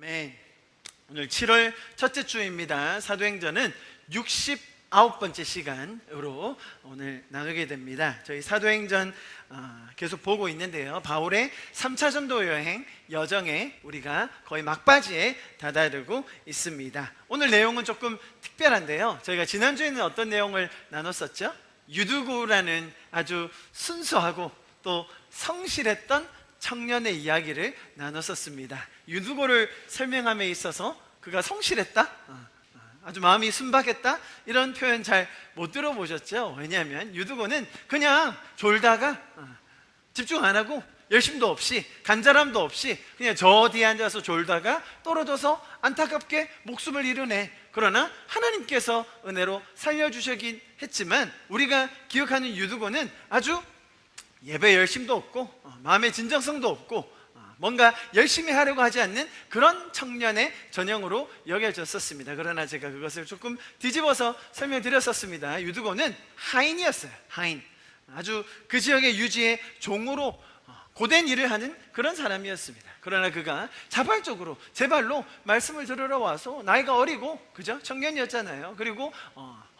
아멘. 오늘 7월 첫째 주입니다. 사도행전은 69번째 시간으로 오늘 나누게 됩니다. 저희 사도행전 계속 보고 있는데요, 바울의 3차 전도 여행 여정에 우리가 거의 막바지에 다다르고 있습니다. 오늘 내용은 조금 특별한데요, 저희가 지난주에는 어떤 내용을 나눴었죠? 유두고라는 아주 순수하고 또 성실했던 청년의 이야기를 나눴었습니다. 유두고를 설명함에 있어서 그가 성실했다? 아주 마음이 순박했다? 이런 표현 잘 못 들어보셨죠? 왜냐하면 유두고는 그냥 졸다가 집중 안 하고 열심도 없이 간절함도 없이 그냥 저 뒤에 앉아서 졸다가 떨어져서 안타깝게 목숨을 잃으네. 그러나 하나님께서 은혜로 살려주시긴 했지만 우리가 기억하는 유두고는 아주 예배 열심도 없고 마음의 진정성도 없고 뭔가 열심히 하려고 하지 않는 그런 청년의 전형으로 여겨졌었습니다. 그러나 제가 그것을 조금 뒤집어서 설명드렸었습니다. 유두고는 하인이었어요. 하인. 아주 그 지역의 유지의 종으로 고된 일을 하는 그런 사람이었습니다. 그러나 그가 자발적으로 제 발로 말씀을 들으러 와서, 나이가 어리고 그죠? 청년이었잖아요. 그리고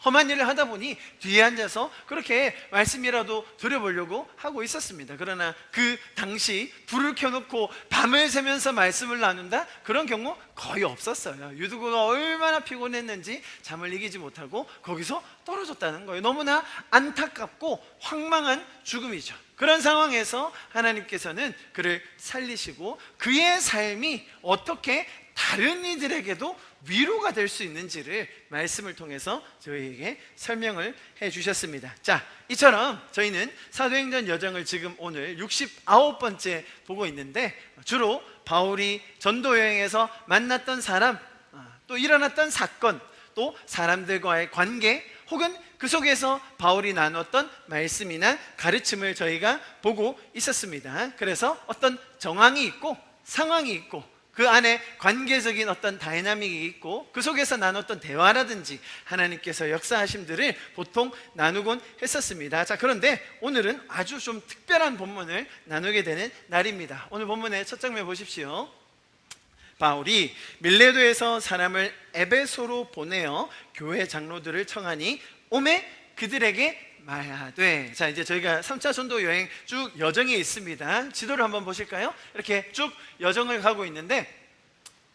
험한 일을 하다 보니 뒤에 앉아서 그렇게 말씀이라도 들어보려고 하고 있었습니다. 그러나 그 당시 불을 켜놓고 밤을 새면서 말씀을 나눈다? 그런 경우 거의 없었어요. 유두고가 얼마나 피곤했는지 잠을 이기지 못하고 거기서 떨어졌다는 거예요. 너무나 안타깝고 황망한 죽음이죠. 그런 상황에서 하나님께서는 그를 살리시고 그의 삶이 어떻게 다른 이들에게도 위로가 될 수 있는지를 말씀을 통해서 저희에게 설명을 해 주셨습니다. 자, 이처럼 저희는 사도행전 여정을 지금 오늘 69번째 보고 있는데, 주로 바울이 전도 여행에서 만났던 사람, 또 일어났던 사건, 또 사람들과의 관계, 혹은 그 속에서 바울이 나눴던 말씀이나 가르침을 저희가 보고 있었습니다. 그래서 어떤 정황이 있고 상황이 있고 그 안에 관계적인 어떤 다이나믹이 있고 그 속에서 나눴던 대화라든지 하나님께서 역사하심들을 보통 나누곤 했었습니다. 자, 그런데 오늘은 아주 좀 특별한 본문을 나누게 되는 날입니다. 오늘 본문의 첫 장면 보십시오. 바울이 밀레도에서 사람을 에베소로 보내어 교회 장로들을 청하니 오매 그들에게 말하되. 자, 이제 저희가 3차 전도 여행 쭉 여정에 있습니다. 지도를 한번 보실까요? 이렇게 쭉 여정을 가고 있는데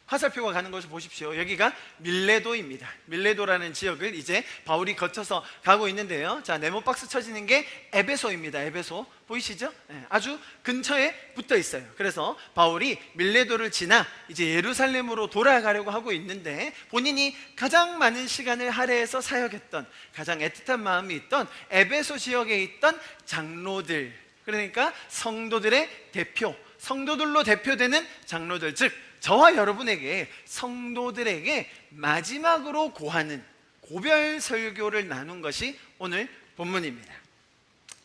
화살표가 가는 것을 보십시오. 여기가 밀레도입니다. 밀레도라는 지역을 이제 바울이 거쳐서 가고 있는데요, 자, 네모박스 쳐지는 게 에베소입니다. 에베소 보이시죠? 네, 아주 근처에 붙어 있어요. 그래서 바울이 밀레도를 지나 이제 예루살렘으로 돌아가려고 하고 있는데, 본인이 가장 많은 시간을 할애해서 사역했던, 가장 애틋한 마음이 있던 에베소 지역에 있던 장로들, 그러니까 성도들의 대표, 성도들로 대표되는 장로들, 즉 저와 여러분에게, 성도들에게 마지막으로 고하는 고별 설교를 나눈 것이 오늘 본문입니다.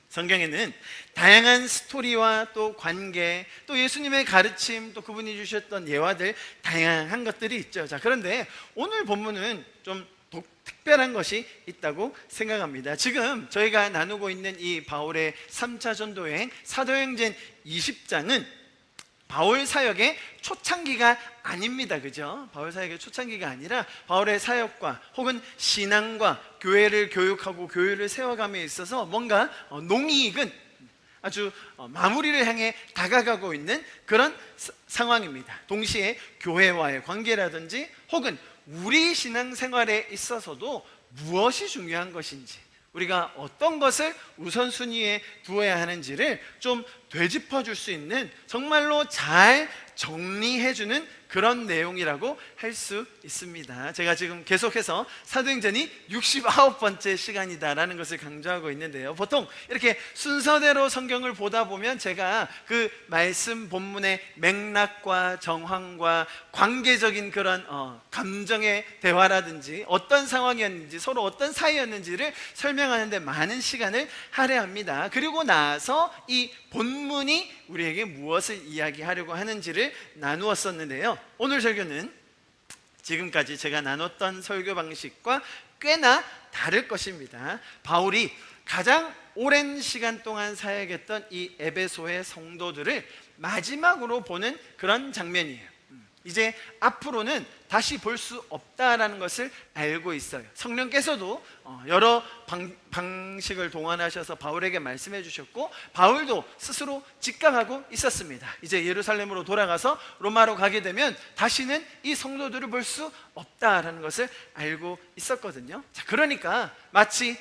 성경에는 다양한 스토리와 또 관계, 또 예수님의 가르침, 또 그분이 주셨던 예화들, 다양한 것들이 있죠. 자, 그런데 오늘 본문은 좀 특별한 것이 있다고 생각합니다. 지금 저희가 나누고 있는 이 바울의 3차 전도여행 사도행전 20장은 바울 사역의 초창기가 아닙니다. 그죠? 바울 사역의 초창기가 아니라 바울의 사역과 혹은 신앙과 교회를 교육하고 교회를 세워감에 있어서 뭔가 농이 익은 아주 마무리를 향해 다가가고 있는 그런 상황입니다. 동시에 교회와의 관계라든지 혹은 우리 신앙생활에 있어서도 무엇이 중요한 것인지, 우리가 어떤 것을 우선순위에 두어야 하는지를 좀 되짚어 줄 수 있는, 정말로 잘 정리해주는 그런 내용이라고 할 수 있습니다. 제가 지금 계속해서 사도행전이 69번째 시간이다라는 것을 강조하고 있는데요, 보통 이렇게 순서대로 성경을 보다 보면 제가 그 말씀 본문의 맥락과 정황과 관계적인 그런 감정의 대화라든지 어떤 상황이었는지, 서로 어떤 사이였는지를 설명하는데 많은 시간을 할애합니다. 그리고 나서 이 본문이 우리에게 무엇을 이야기하려고 하는지를 나누었었는데요, 오늘 설교는 지금까지 제가 나눴던 설교 방식과 꽤나 다를 것입니다. 바울이 가장 오랜 시간 동안 사역했던 이 에베소의 성도들을 마지막으로 보는 그런 장면이에요. 이제 앞으로는 다시 볼 수 없다라는 것을 알고 있어요. 성령께서도 여러 방식을 동원하셔서 바울에게 말씀해 주셨고, 바울도 스스로 직감하고 있었습니다. 이제 예루살렘으로 돌아가서 로마로 가게 되면 다시는 이 성도들을 볼 수 없다라는 것을 알고 있었거든요. 자, 그러니까 마치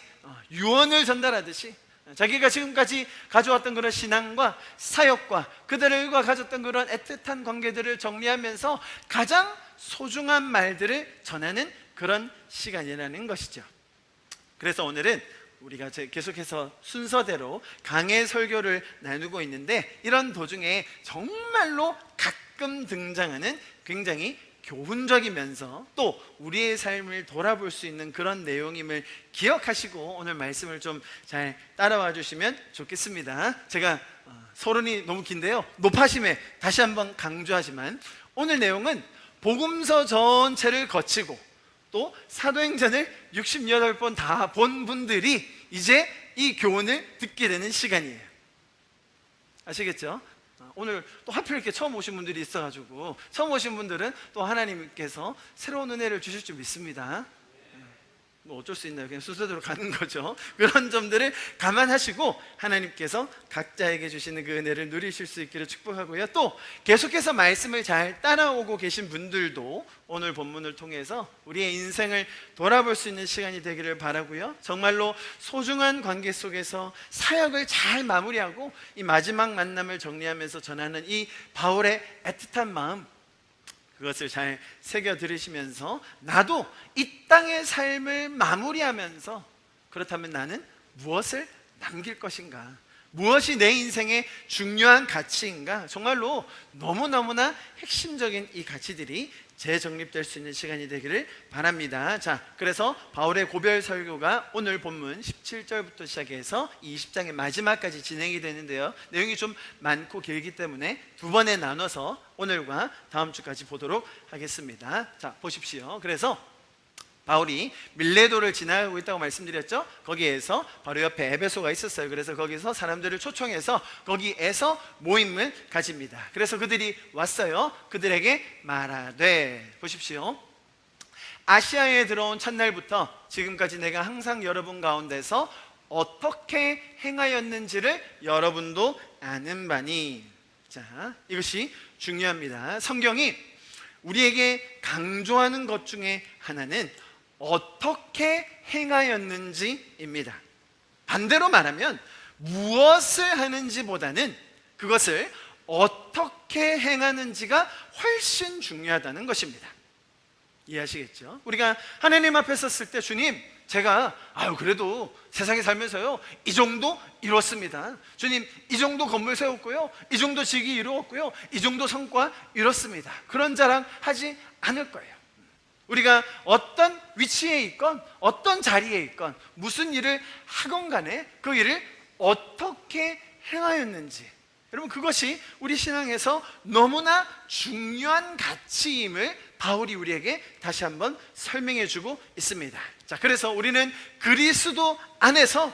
유언을 전달하듯이 자기가 지금까지 가져왔던 그런 신앙과 사역과 그들과 가졌던 그런 애틋한 관계들을 정리하면서 가장 소중한 말들을 전하는 그런 시간이라는 것이죠. 그래서 오늘은 우리가 계속해서 순서대로 강해 설교를 나누고 있는데, 이런 도중에 정말로 가끔 등장하는 굉장히 교훈적이면서 또 우리의 삶을 돌아볼 수 있는 그런 내용임을 기억하시고 오늘 말씀을 좀 잘 따라와 주시면 좋겠습니다. 제가 서론이 너무 긴데요, 높아심에 다시 한번 강조하지만 오늘 내용은 복음서 전체를 거치고 또 사도행전을 68번 다 본 분들이 이제 이 교훈을 듣게 되는 시간이에요. 아시겠죠? 오늘 또 하필 이렇게 처음 오신 분들이 있어가지고, 처음 오신 분들은 또 하나님께서 새로운 은혜를 주실 줄 믿습니다. 뭐 어쩔 수 있나요? 그냥 순서대로 가는 거죠. 그런 점들을 감안하시고 하나님께서 각자에게 주시는 그 은혜를 누리실 수 있기를 축복하고요. 또 계속해서 말씀을 잘 따라오고 계신 분들도 오늘 본문을 통해서 우리의 인생을 돌아볼 수 있는 시간이 되기를 바라고요. 정말로 소중한 관계 속에서 사역을 잘 마무리하고 이 마지막 만남을 정리하면서 전하는 이 바울의 애틋한 마음, 그것을 잘 새겨 들으시면서 나도 이 땅의 삶을 마무리하면서 그렇다면 나는 무엇을 남길 것인가, 무엇이 내 인생의 중요한 가치인가, 정말로 너무너무나 핵심적인 이 가치들이 재정립될 수 있는 시간이 되기를 바랍니다. 자, 그래서 바울의 고별 설교가 오늘 본문 17절부터 시작해서 20장의 마지막까지 진행이 되는데요, 내용이 좀 많고 길기 때문에 두 번에 나눠서 오늘과 다음 주까지 보도록 하겠습니다. 자, 보십시오. 그래서 바울이 밀레도를 지나가고 있다고 말씀드렸죠. 거기에서 바로 옆에 에베소가 있었어요. 그래서 거기서 사람들을 초청해서 거기에서 모임을 가집니다. 그래서 그들이 왔어요. 그들에게 말하되, 보십시오, 아시아에 들어온 첫날부터 지금까지 내가 항상 여러분 가운데서 어떻게 행하였는지를 여러분도 아는 바니. 자, 이것이 중요합니다. 성경이 우리에게 강조하는 것 중에 하나는 어떻게 행하였는지입니다. 반대로 말하면 무엇을 하는지보다는 그것을 어떻게 행하는지가 훨씬 중요하다는 것입니다. 이해하시겠죠? 우리가 하나님 앞에 섰을 때, 주님, 제가 그래도 세상에 살면서요 이 정도 이뤘습니다. 주님, 이 정도 건물 세웠고요, 이 정도 직위 이루었고요, 이 정도 성과 이뤘습니다. 그런 자랑 하지 않을 거예요. 우리가 어떤 위치에 있건 어떤 자리에 있건 무슨 일을 하건 간에 그 일을 어떻게 행하였는지, 여러분, 그것이 우리 신앙에서 너무나 중요한 가치임을 바울이 우리에게 다시 한번 설명해 주고 있습니다. 자, 그래서 우리는 그리스도 안에서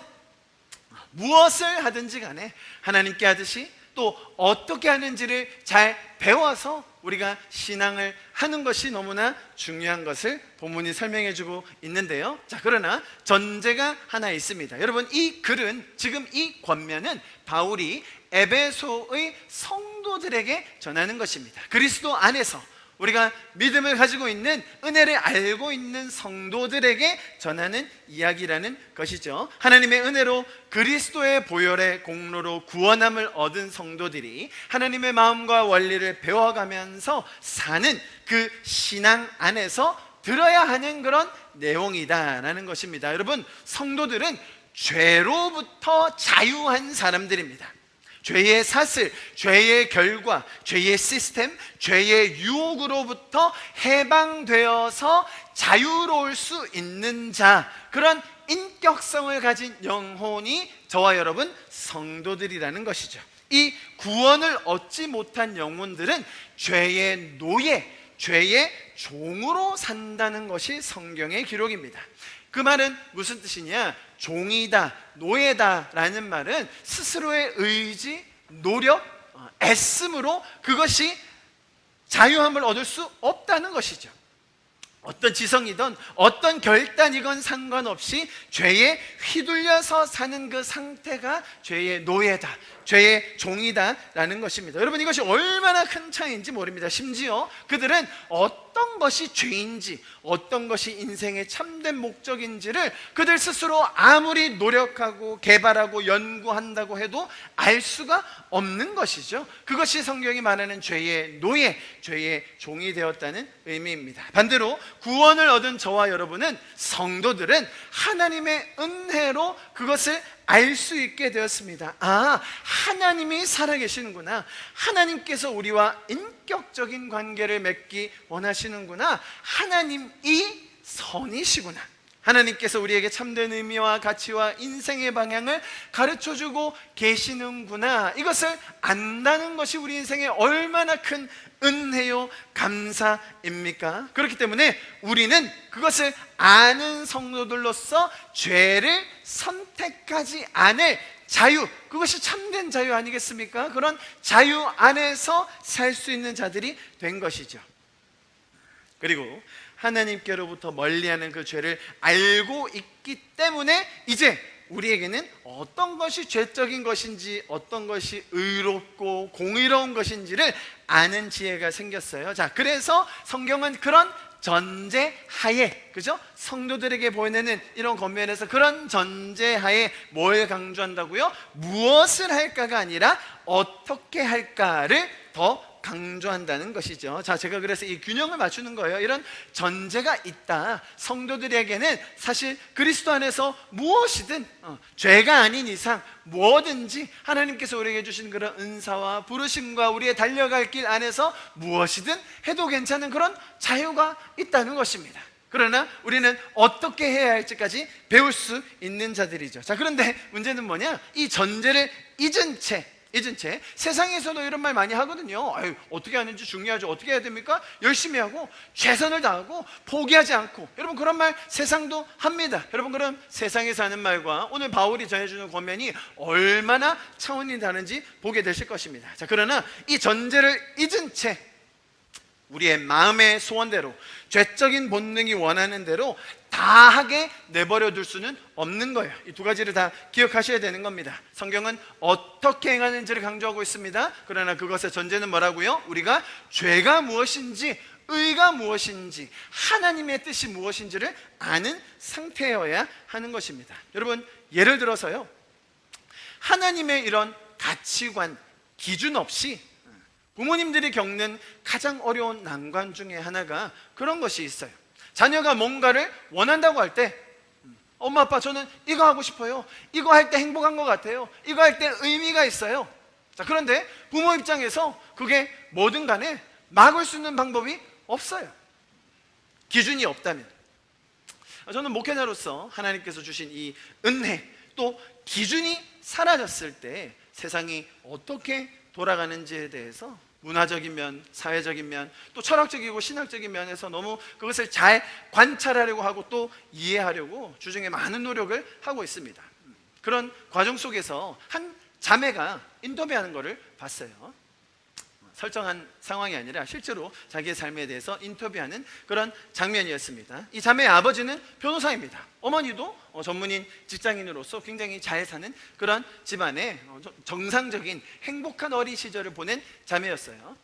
무엇을 하든지 간에 하나님께 하듯이 또 어떻게 하는지를 잘 배워서 우리가 신앙을 하는 것이 너무나 중요한 것을 본문이 설명해 주고 있는데요. 자, 그러나 전제가 하나 있습니다. 여러분, 이 글은, 지금 이 권면은 바울이 에베소의 성도들에게 전하는 것입니다. 그리스도 안에서 우리가 믿음을 가지고 있는, 은혜를 알고 있는 성도들에게 전하는 이야기라는 것이죠. 하나님의 은혜로 그리스도의 보혈의 공로로 구원함을 얻은 성도들이 하나님의 마음과 원리를 배워가면서 사는 그 신앙 안에서 들어야 하는 그런 내용이다라는 것입니다. 여러분, 성도들은 죄로부터 자유한 사람들입니다. 죄의 사슬, 죄의 결과, 죄의 시스템, 죄의 유혹으로부터 해방되어서 자유로울 수 있는 자, 그런 인격성을 가진 영혼이 저와 여러분 성도들이라는 것이죠. 이 구원을 얻지 못한 영혼들은 죄의 노예, 죄의 종으로 산다는 것이 성경의 기록입니다. 그 말은 무슨 뜻이냐? 종이다, 노예다 라는 말은 스스로의 의지, 노력, 애씀으로 그것이 자유함을 얻을 수 없다는 것이죠. 어떤 지성이든 어떤 결단이건 상관없이 죄에 휘둘려서 사는 그 상태가 죄의 노예다, 죄의 종이다라는 것입니다. 여러분, 이것이 얼마나 큰 차이인지 모릅니다. 심지어 그들은 어떤 것이 죄인지, 어떤 것이 인생의 참된 목적인지를 그들 스스로 아무리 노력하고 개발하고 연구한다고 해도 알 수가 없는 것이죠. 그것이 성경이 말하는 죄의 노예, 죄의 종이 되었다는 의미입니다. 반대로 구원을 얻은 저와 여러분은, 성도들은 하나님의 은혜로 그것을 알 수 있게 되었습니다. 아, 하나님이 살아계시는구나, 하나님께서 우리와 인격적인 관계를 맺기 원하시는구나, 하나님이 선이시구나, 하나님께서 우리에게 참된 의미와 가치와 인생의 방향을 가르쳐주고 계시는구나, 이것을 안다는 것이 우리 인생에 얼마나 큰 은혜요 감사입니까? 그렇기 때문에 우리는 그것을 아는 성도들로서 죄를 선택하지 않을 자유, 그것이 참된 자유 아니겠습니까? 그런 자유 안에서 살 수 있는 자들이 된 것이죠. 그리고 하나님께로부터 멀리하는 그 죄를 알고 있기 때문에 이제 우리에게는 어떤 것이 죄적인 것인지, 어떤 것이 의롭고 공의로운 것인지를 아는 지혜가 생겼어요. 자, 그래서 성경은 그런 전제하에, 그죠? 성도들에게 보내는 이런 권면에서 그런 전제하에 뭘 강조한다고요? 무엇을 할까가 아니라 어떻게 할까를 더 강조한다는 것이죠. 자, 제가 그래서 이 균형을 맞추는 거예요. 이런 전제가 있다. 성도들에게는 사실 그리스도 안에서 무엇이든 죄가 아닌 이상 뭐든지 하나님께서 우리에게 주신 그런 은사와 부르심과 우리의 달려갈 길 안에서 무엇이든 해도 괜찮은 그런 자유가 있다는 것입니다. 그러나 우리는 어떻게 해야 할지까지 배울 수 있는 자들이죠. 자, 그런데 문제는 뭐냐? 이 전제를 잊은 채 세상에서도 이런 말 많이 하거든요. 아유, 어떻게 하는지 중요하죠. 어떻게 해야 됩니까? 열심히 하고 최선을 다하고 포기하지 않고. 여러분, 그런 말 세상도 합니다. 여러분, 그럼 세상에서 하는 말과 오늘 바울이 전해주는 권면이 얼마나 차원이 다른지 보게 되실 것입니다. 자, 그러나 이 전제를 잊은 채 우리의 마음의 소원대로, 죄적인 본능이 원하는 대로 다하게 내버려 둘 수는 없는 거예요. 이 두 가지를 다 기억하셔야 되는 겁니다. 성경은 어떻게 행하는지를 강조하고 있습니다. 그러나 그것의 전제는 뭐라고요? 우리가 죄가 무엇인지, 의가 무엇인지, 하나님의 뜻이 무엇인지를 아는 상태여야 하는 것입니다. 여러분, 예를 들어서요, 하나님의 이런 가치관, 기준 없이 부모님들이 겪는 가장 어려운 난관 중에 하나가 그런 것이 있어요. 자녀가 뭔가를 원한다고 할 때, 엄마 아빠 저는 이거 하고 싶어요, 이거 할 때 행복한 것 같아요, 이거 할 때 의미가 있어요. 자, 그런데 부모 입장에서 그게 뭐든 간에 막을 수 있는 방법이 없어요. 기준이 없다면. 저는 목회자로서 하나님께서 주신 이 은혜, 또 기준이 사라졌을 때 세상이 어떻게 돌아가는지에 대해서 문화적인 면, 사회적인 면, 또 철학적이고 신학적인 면에서 너무 그것을 잘 관찰하려고 하고 또 이해하려고 주중에 많은 노력을 하고 있습니다. 그런 과정 속에서 한 자매가 인터뷰하는 것을 봤어요. 설정한 상황이 아니라 실제로 자기의 삶에 대해서 인터뷰하는 그런 장면이었습니다. 이 자매의 아버지는 변호사입니다. 어머니도 전문인 직장인으로서 굉장히 잘 사는 그런 집안의 정상적인 행복한 어린 시절을 보낸 자매였어요.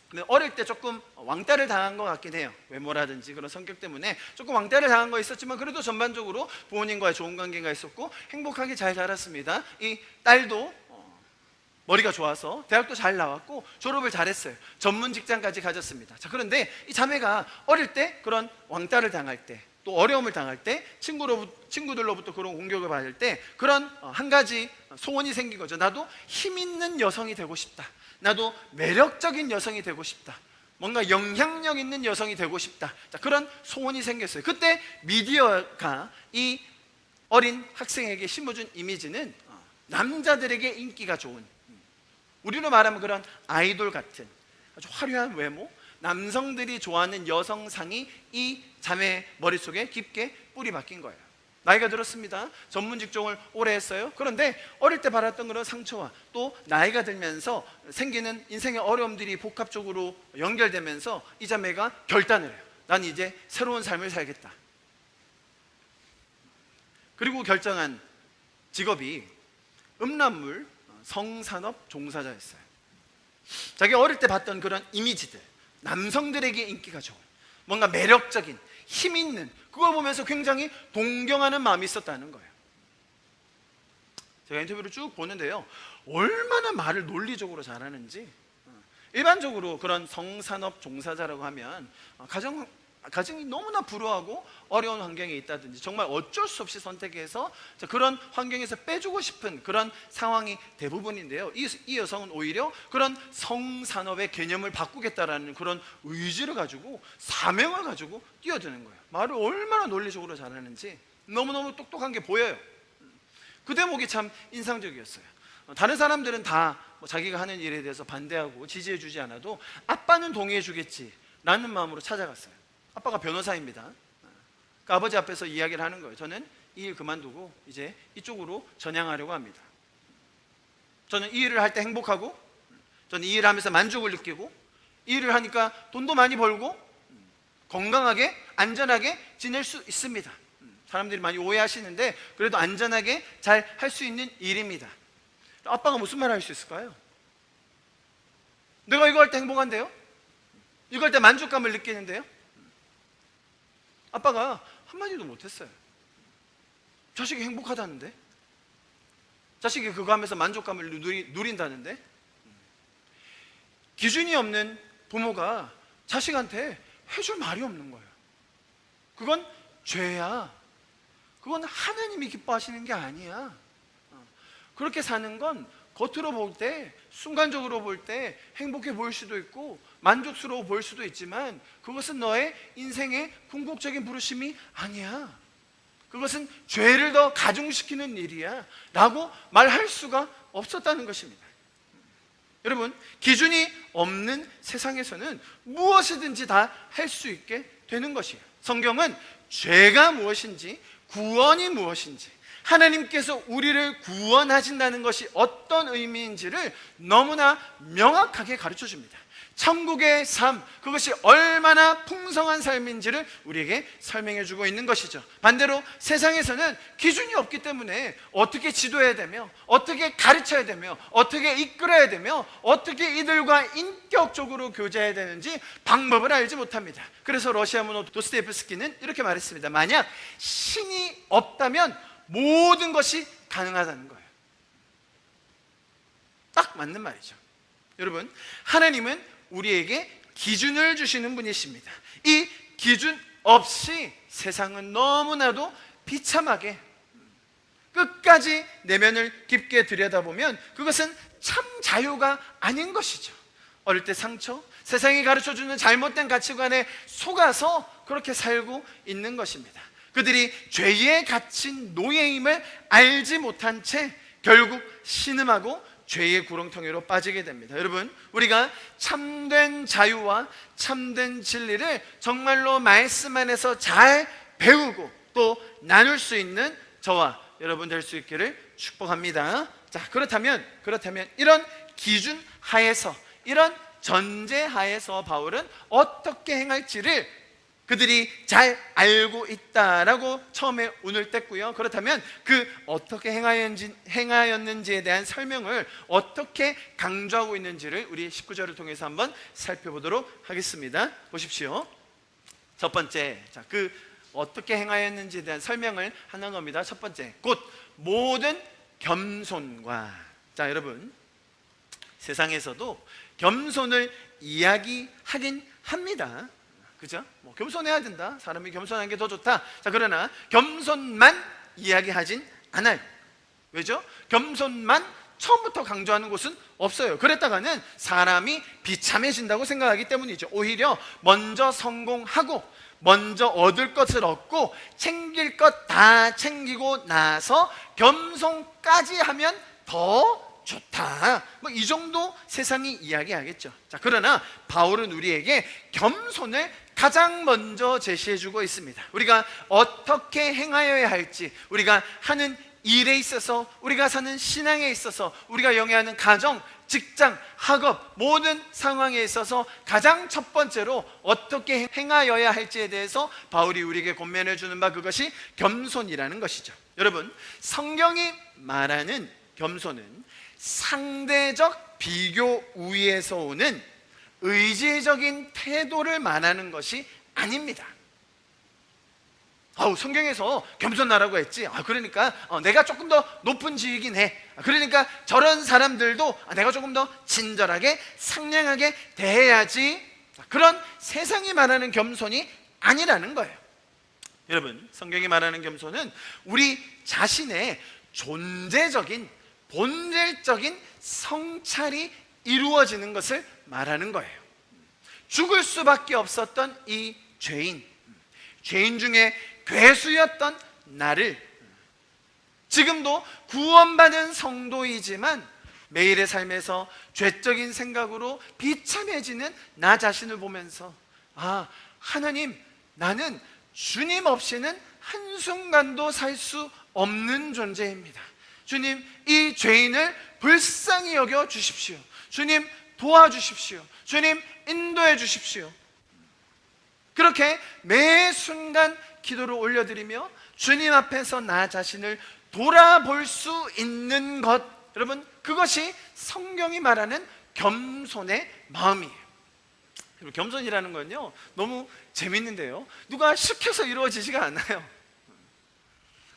근데 어릴 때 조금 왕따를 당한 것 같긴 해요. 외모라든지 그런 성격 때문에 조금 왕따를 당한 거 있었지만 그래도 전반적으로 부모님과의 좋은 관계가 있었고 행복하게 잘 자랐습니다. 이 딸도 머리가 좋아서 대학도 잘 나왔고 졸업을 잘했어요. 전문 직장까지 가졌습니다. 자, 그런데 이 자매가 어릴 때 그런 왕따를 당할 때, 또 어려움을 당할 때, 친구들로부터 그런 공격을 받을 때 그런 한 가지 소원이 생긴 거죠. 나도 힘 있는 여성이 되고 싶다. 나도 매력적인 여성이 되고 싶다. 뭔가 영향력 있는 여성이 되고 싶다. 자, 그런 소원이 생겼어요. 그때 미디어가 이 어린 학생에게 심어준 이미지는 남자들에게 인기가 좋은, 우리로 말하면 그런 아이돌 같은 아주 화려한 외모, 남성들이 좋아하는 여성상이 이 자매 머릿속에 깊게 뿌리 박힌 거예요. 나이가 들었습니다. 전문 직종을 오래 했어요. 그런데 어릴 때 받았던 그런 상처와 또 나이가 들면서 생기는 인생의 어려움들이 복합적으로 연결되면서 이 자매가 결단을 해요. 난 이제 새로운 삶을 살겠다. 그리고 결정한 직업이 음란물 성산업 종사자였어요. 자기가 어릴 때 봤던 그런 이미지들, 남성들에게 인기가 좋은, 뭔가 매력적인, 힘 있는, 그걸 보면서 굉장히 동경하는 마음이 있었다는 거예요. 제가 인터뷰를 쭉 보는데요, 얼마나 말을 논리적으로 잘하는지. 일반적으로 그런 성산업 종사자라고 하면 가정이 너무나 불우하고 어려운 환경에 있다든지 정말 어쩔 수 없이 선택해서 그런 환경에서 빼주고 싶은 그런 상황이 대부분인데요, 이 여성은 오히려 그런 성산업의 개념을 바꾸겠다라는 그런 의지를 가지고, 사명을 가지고 뛰어드는 거예요. 말을 얼마나 논리적으로 잘하는지 너무너무 똑똑한 게 보여요. 그 대목이 참 인상적이었어요. 다른 사람들은 다 자기가 하는 일에 대해서 반대하고 지지해주지 않아도 아빠는 동의해주겠지 라는 마음으로 찾아갔어요. 아빠가 변호사입니다. 그러니까 아버지 앞에서 이야기를 하는 거예요. 저는 이 일 그만두고 이제 이쪽으로 전향하려고 합니다. 저는 이 일을 할 때 행복하고, 저는 이 일을 하면서 만족을 느끼고, 이 일을 하니까 돈도 많이 벌고 건강하게 안전하게 지낼 수 있습니다. 사람들이 많이 오해하시는데 그래도 안전하게 잘 할 수 있는 일입니다. 아빠가 무슨 말 할 수 있을까요? 내가 이거 할 때 행복한데요? 이거 할 때 만족감을 느끼는데요? 아빠가 한마디도 못했어요. 자식이 행복하다는데, 자식이 그거 하면서 만족감을 누린다는데. 기준이 없는 부모가 자식한테 해줄 말이 없는 거예요. 그건 죄야. 그건 하나님이 기뻐하시는 게 아니야. 그렇게 사는 건 겉으로 볼 때, 순간적으로 볼 때 행복해 보일 수도 있고 만족스러워 보일 수도 있지만 그것은 너의 인생의 궁극적인 부르심이 아니야. 그것은 죄를 더 가중시키는 일이야 라고 말할 수가 없었다는 것입니다. 여러분, 기준이 없는 세상에서는 무엇이든지 다 할 수 있게 되는 것이에요. 성경은 죄가 무엇인지, 구원이 무엇인지, 하나님께서 우리를 구원하신다는 것이 어떤 의미인지를 너무나 명확하게 가르쳐 줍니다. 천국의 삶, 그것이 얼마나 풍성한 삶인지를 우리에게 설명해 주고 있는 것이죠. 반대로 세상에서는 기준이 없기 때문에 어떻게 지도해야 되며, 어떻게 가르쳐야 되며, 어떻게 이끌어야 되며, 어떻게 이들과 인격적으로 교제해야 되는지 방법을 알지 못합니다. 그래서 러시아 문호 도스토옙스키는 이렇게 말했습니다. 만약 신이 없다면 모든 것이 가능하다는 거예요. 딱 맞는 말이죠. 여러분, 하나님은 우리에게 기준을 주시는 분이십니다. 이 기준 없이 세상은 너무나도 비참하게 끝까지 내면을 깊게 들여다보면 그것은 참 자유가 아닌 것이죠. 어릴 때 상처, 세상이 가르쳐주는 잘못된 가치관에 속아서 그렇게 살고 있는 것입니다. 그들이 죄에 갇힌 노예임을 알지 못한 채 결국 신음하고 죄의 구렁텅이로 빠지게 됩니다. 여러분, 우리가 참된 자유와 참된 진리를 정말로 말씀 안에서 잘 배우고 또 나눌 수 있는 저와 여러분 될 수 있기를 축복합니다. 자, 그렇다면 이런 기준 하에서, 이런 전제 하에서 바울은 어떻게 행할지를 그들이 잘 알고 있다라고 처음에 운을 뗐고요. 그렇다면 그 어떻게 행하였는지에 대한 설명을 어떻게 강조하고 있는지를 우리 19절을 통해서 한번 살펴보도록 하겠습니다. 보십시오. 첫 번째, 그 어떻게 행하였는지에 대한 설명을 하는 겁니다. 첫 번째, 곧 모든 겸손과. 자, 여러분, 세상에서도 겸손을 이야기하긴 합니다. 그죠? 겸손해야 된다. 사람이 겸손한 게 더 좋다. 자, 그러나 겸손만 이야기하진 않아요. 왜죠? 겸손만 처음부터 강조하는 곳은 없어요. 그랬다가는 사람이 비참해진다고 생각하기 때문이죠. 오히려 먼저 성공하고 먼저 얻을 것을 얻고 챙길 것 다 챙기고 나서 겸손까지 하면 더 좋다. 이 정도 세상이 이야기하겠죠. 자, 그러나 바울은 우리에게 겸손을 가장 먼저 제시해주고 있습니다. 우리가 어떻게 행하여야 할지, 우리가 하는 일에 있어서, 우리가 사는 신앙에 있어서, 우리가 영위하는 가정, 직장, 학업 모든 상황에 있어서 가장 첫 번째로 어떻게 행하여야 할지에 대해서 바울이 우리에게 권면해 주는 바, 그것이 겸손이라는 것이죠. 여러분, 성경이 말하는 겸손은 상대적 비교 우위에서 오는 의지적인 태도를 말하는 것이 아닙니다. 성경에서 겸손하라고 했지. 그러니까 내가 조금 더 높은 지위긴 해. 그러니까 저런 사람들도 내가 조금 더 친절하게 상냥하게 대해야지. 그런 세상이 말하는 겸손이 아니라는 거예요. 여러분, 성경이 말하는 겸손은 우리 자신의 존재적인 본질적인 성찰이 이루어지는 것을 말하는 거예요. 죽을 수밖에 없었던 이 죄인 중에 괴수였던 나를, 지금도 구원받은 성도이지만 매일의 삶에서 죄적인 생각으로 비참해지는 나 자신을 보면서, 하나님, 나는 주님 없이는 한순간도 살 수 없는 존재입니다. 주님, 이 죄인을 불쌍히 여겨 주십시오. 주님, 도와주십시오. 주님, 인도해 주십시오. 그렇게 매 순간 기도를 올려드리며 주님 앞에서 나 자신을 돌아볼 수 있는 것, 여러분, 그것이 성경이 말하는 겸손의 마음이에요. 겸손이라는 건요, 너무 재밌는데요, 누가 시켜서 이루어지지가 않아요.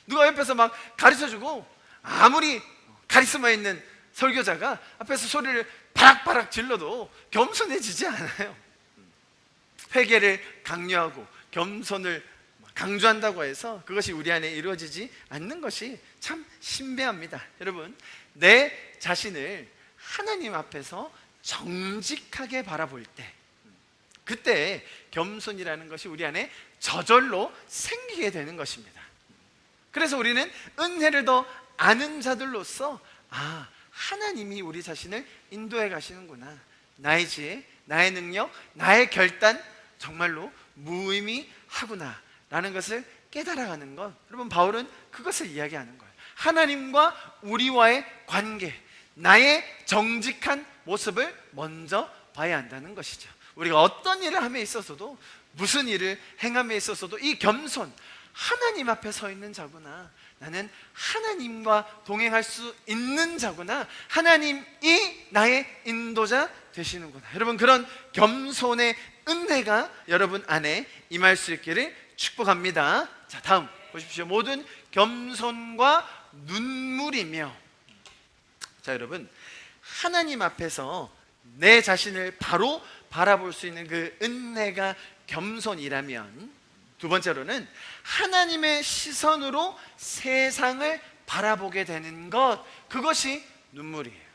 누가 옆에서 막 가르쳐주고, 아무리 카리스마 있는 설교자가 앞에서 소리를 바락바락 질러도 겸손해지지 않아요. 회개를 강요하고 겸손을 강조한다고 해서 그것이 우리 안에 이루어지지 않는 것이 참 신비합니다. 여러분, 내 자신을 하나님 앞에서 정직하게 바라볼 때, 그때 겸손이라는 것이 우리 안에 저절로 생기게 되는 것입니다. 그래서 우리는 은혜를 더 아는 자들로서, 하나님이 우리 자신을 인도해 가시는구나, 나의 지혜, 나의 능력, 나의 결단 정말로 무의미하구나 라는 것을 깨달아가는 것, 여러분, 바울은 그것을 이야기하는 거예요. 하나님과 우리와의 관계, 나의 정직한 모습을 먼저 봐야 한다는 것이죠. 우리가 어떤 일을 함에 있어서도, 무슨 일을 행함에 있어서도 이 겸손, 하나님 앞에 서 있는 자구나, 나는 하나님과 동행할 수 있는 자구나, 하나님이 나의 인도자 되시는구나. 여러분, 그런 겸손의 은혜가 여러분 안에 임할 수 있기를 축복합니다. 자, 다음 보십시오. 모든 겸손과 눈물이며. 자, 여러분, 하나님 앞에서 내 자신을 바로 바라볼 수 있는 그 은혜가 겸손이라면, 두 번째로는 하나님의 시선으로 세상을 바라보게 되는 것, 그것이 눈물이에요.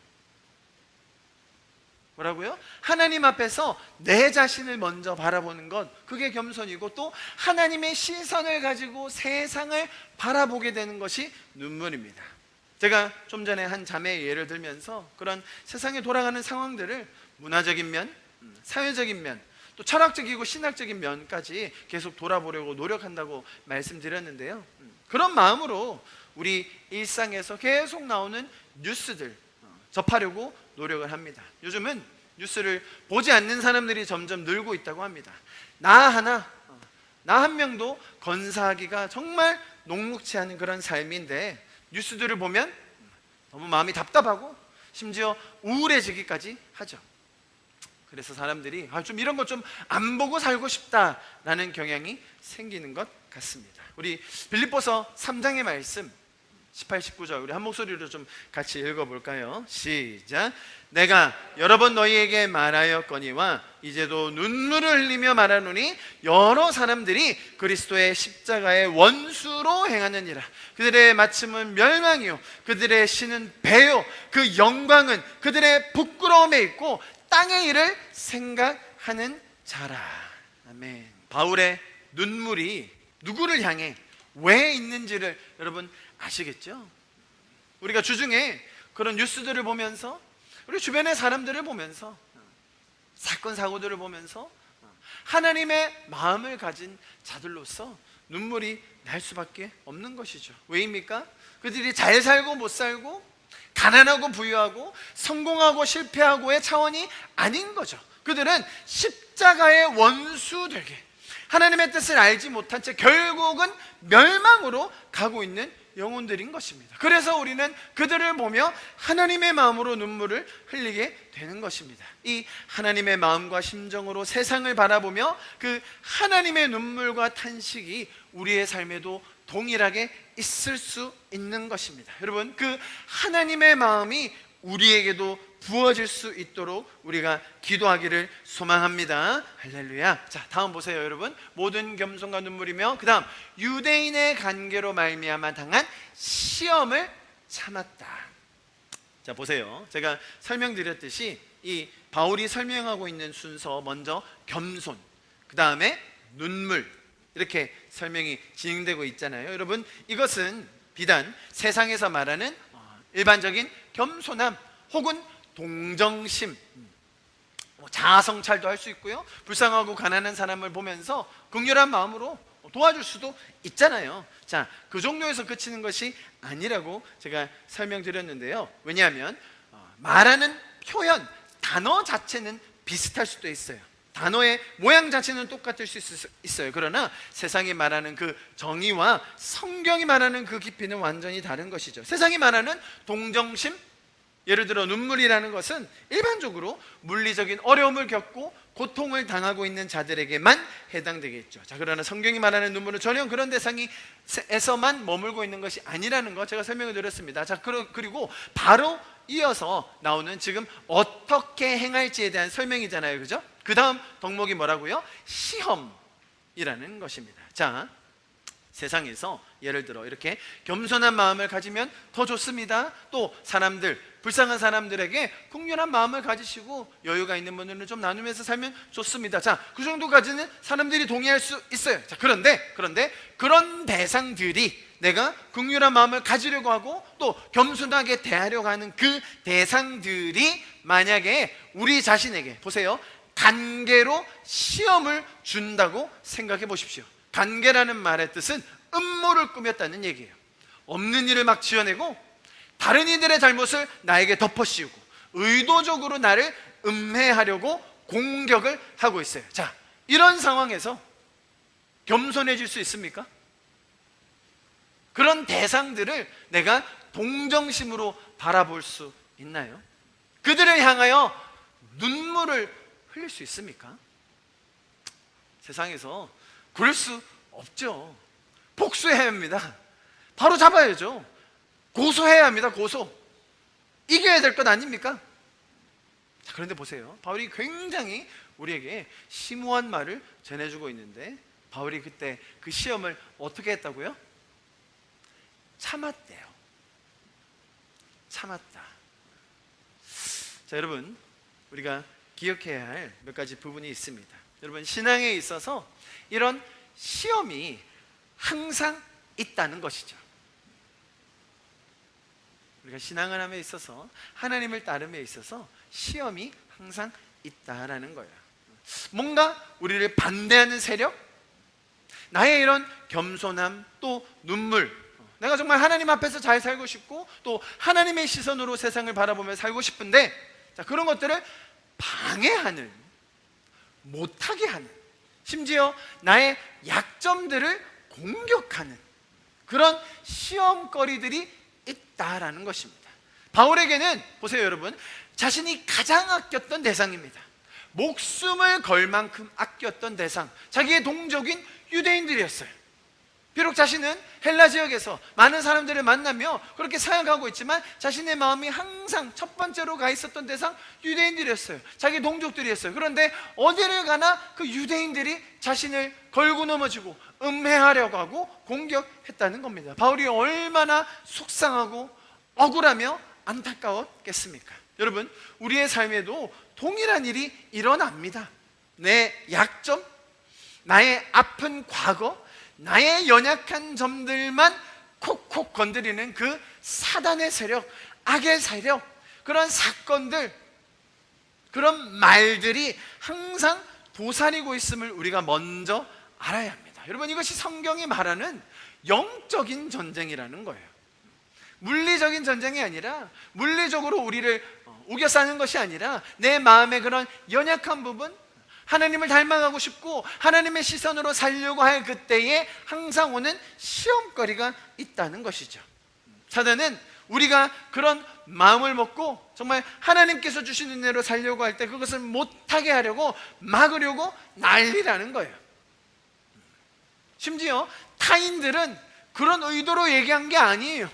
뭐라고요? 하나님 앞에서 내 자신을 먼저 바라보는 것, 그게 겸손이고, 또 하나님의 시선을 가지고 세상을 바라보게 되는 것이 눈물입니다. 제가 좀 전에 한 자매의 예를 들면서 그런 세상에 돌아가는 상황들을 문화적인 면, 사회적인 면, 또 철학적이고 신학적인 면까지 계속 돌아보려고 노력한다고 말씀드렸는데요, 그런 마음으로 우리 일상에서 계속 나오는 뉴스들 접하려고 노력을 합니다. 요즘은 뉴스를 보지 않는 사람들이 점점 늘고 있다고 합니다. 나 한 명도 건사하기가 정말 녹록치 않은 그런 삶인데, 뉴스들을 보면 너무 마음이 답답하고 심지어 우울해지기까지 하죠. 그래서 사람들이 좀 이런 거 좀 안 보고 살고 싶다라는 경향이 생기는 것 같습니다. 우리 빌립보서 3장의 말씀 18, 19절 우리 한 목소리로 좀 같이 읽어볼까요? 시작. 내가 여러 번 너희에게 말하였거니와 이제도 눈물을 흘리며 말하노니 여러 사람들이 그리스도의 십자가의 원수로 행하느니라. 그들의 마침은 멸망이요 그들의 신은 배요 그 영광은 그들의 부끄러움에 있고 땅의 일을 생각하는 자라. 아멘. 바울의 눈물이 누구를 향해 왜 있는지를 여러분 아시겠죠? 우리가 주중에 그런 뉴스들을 보면서, 우리 주변의 사람들을 보면서, 사건 사고들을 보면서 하나님의 마음을 가진 자들로서 눈물이 날 수밖에 없는 것이죠. 왜입니까? 그들이 잘 살고 못 살고, 가난하고 부유하고, 성공하고 실패하고의 차원이 아닌 거죠. 그들은 십자가의 원수 되게, 하나님의 뜻을 알지 못한 채 결국은 멸망으로 가고 있는 영혼들인 것입니다. 그래서 우리는 그들을 보며 하나님의 마음으로 눈물을 흘리게 되는 것입니다. 이 하나님의 마음과 심정으로 세상을 바라보며 그 하나님의 눈물과 탄식이 우리의 삶에도 동일하게 있을 수 있는 것입니다. 여러분, 그 하나님의 마음이 우리에게도 부어질 수 있도록 우리가 기도하기를 소망합니다. 할렐루야. 자, 다음 보세요, 여러분. 모든 겸손과 눈물이며, 그 다음 유대인의 관계로 말미암아 당한 시험을 참았다. 자, 보세요. 제가 설명드렸듯이 이 바울이 설명하고 있는 순서, 먼저 겸손, 그 다음에 눈물, 이렇게 설명이 진행되고 있잖아요. 여러분, 이것은 비단 세상에서 말하는 일반적인 겸손함 혹은 동정심, 자아성찰도 할 수 있고요, 불쌍하고 가난한 사람을 보면서 긍휼한 마음으로 도와줄 수도 있잖아요. 자, 그 정도에서 그치는 것이 아니라고 제가 설명드렸는데요. 왜냐하면 말하는 표현, 단어 자체는 비슷할 수도 있어요. 단어의 모양 자체는 똑같을 수 있어요. 그러나 세상이 말하는 그 정의와 성경이 말하는 그 깊이는 완전히 다른 것이죠. 세상이 말하는 동정심, 예를 들어 눈물이라는 것은 일반적으로 물리적인 어려움을 겪고 고통을 당하고 있는 자들에게만 해당되겠죠. 자, 그러나 성경이 말하는 눈물은 전혀 그런 대상에서만 머물고 있는 것이 아니라는 것 제가 설명을 드렸습니다. 자, 그리고 바로 이어서 나오는 지금 어떻게 행할지에 대한 설명이잖아요, 그죠? 그 다음 덕목이 뭐라고요? 시험이라는 것입니다. 자, 세상에서 예를 들어 이렇게 겸손한 마음을 가지면 더 좋습니다. 또 사람들, 불쌍한 사람들에게 긍휼한 마음을 가지시고 여유가 있는 분들은 좀 나누면서 살면 좋습니다. 자, 그 정도까지는 사람들이 동의할 수 있어요. 자, 그런데 그런 대상들이 내가 긍휼한 마음을 가지려고 하고 또 겸손하게 대하려고 하는 그 대상들이 만약에 우리 자신에게, 보세요, 관계로 시험을 준다고 생각해 보십시오. 관계라는 말의 뜻은 음모를 꾸몄다는 얘기예요. 없는 일을 막 지어내고 다른 이들의 잘못을 나에게 덮어씌우고 의도적으로 나를 음해하려고 공격을 하고 있어요. 자, 이런 상황에서 겸손해질 수 있습니까? 그런 대상들을 내가 동정심으로 바라볼 수 있나요? 그들을 향하여 눈물을 흘릴 수 있습니까? 세상에서 그럴 수 없죠. 복수해야 합니다. 바로 잡아야죠. 고소해야 합니다. 고소. 이겨야 될 것 아닙니까? 자, 그런데 보세요. 바울이 굉장히 우리에게 심오한 말을 전해주고 있는데, 바울이 그때 그 시험을 어떻게 했다고요? 참았대요. 참았다. 자, 여러분, 우리가 기억해야 할 몇 가지 부분이 있습니다. 여러분, 신앙에 있어서 이런 시험이 항상 있다는 것이죠. 우리가 신앙을 함에 있어서, 하나님을 따름에 있어서 시험이 항상 있다라는 거예요. 뭔가 우리를 반대하는 세력, 나의 이런 겸손함, 또 눈물, 내가 정말 하나님 앞에서 잘 살고 싶고 또 하나님의 시선으로 세상을 바라보며 살고 싶은데, 자, 그런 것들을 방해하는, 못하게 하는, 심지어 나의 약점들을 공격하는 그런 시험거리들이 있다라는 것입니다. 바울에게는 보세요, 여러분, 자신이 가장 아꼈던 대상입니다. 목숨을 걸 만큼 아꼈던 대상, 자기의 동족인 유대인들이었어요. 비록 자신은 헬라 지역에서 많은 사람들을 만나며 그렇게 사역하고 있지만 자신의 마음이 항상 첫 번째로 가 있었던 대상 유대인들이었어요. 자기 동족들이었어요. 그런데 어디를 가나 그 유대인들이 자신을 걸고 넘어지고 음해하려고 하고 공격했다는 겁니다. 바울이 얼마나 속상하고 억울하며 안타까웠겠습니까? 여러분, 우리의 삶에도 동일한 일이 일어납니다. 내 약점, 나의 아픈 과거, 나의 연약한 점들만 콕콕 건드리는 그 사단의 세력, 악의 세력, 그런 사건들, 그런 말들이 항상 도사리고 있음을 우리가 먼저 알아야 합니다. 여러분, 이것이 성경이 말하는 영적인 전쟁이라는 거예요. 물리적인 전쟁이 아니라, 물리적으로 우리를 우겨 싸는 것이 아니라, 내 마음의 그런 연약한 부분, 하나님을 닮아가고 싶고 하나님의 시선으로 살려고 할 그때에 항상 오는 시험거리가 있다는 것이죠. 사단은 우리가 그런 마음을 먹고 정말 하나님께서 주신 은혜로 살려고 할 때 그것을 못하게 하려고 막으려고 난리라는 거예요. 심지어 타인들은 그런 의도로 얘기한 게 아니에요.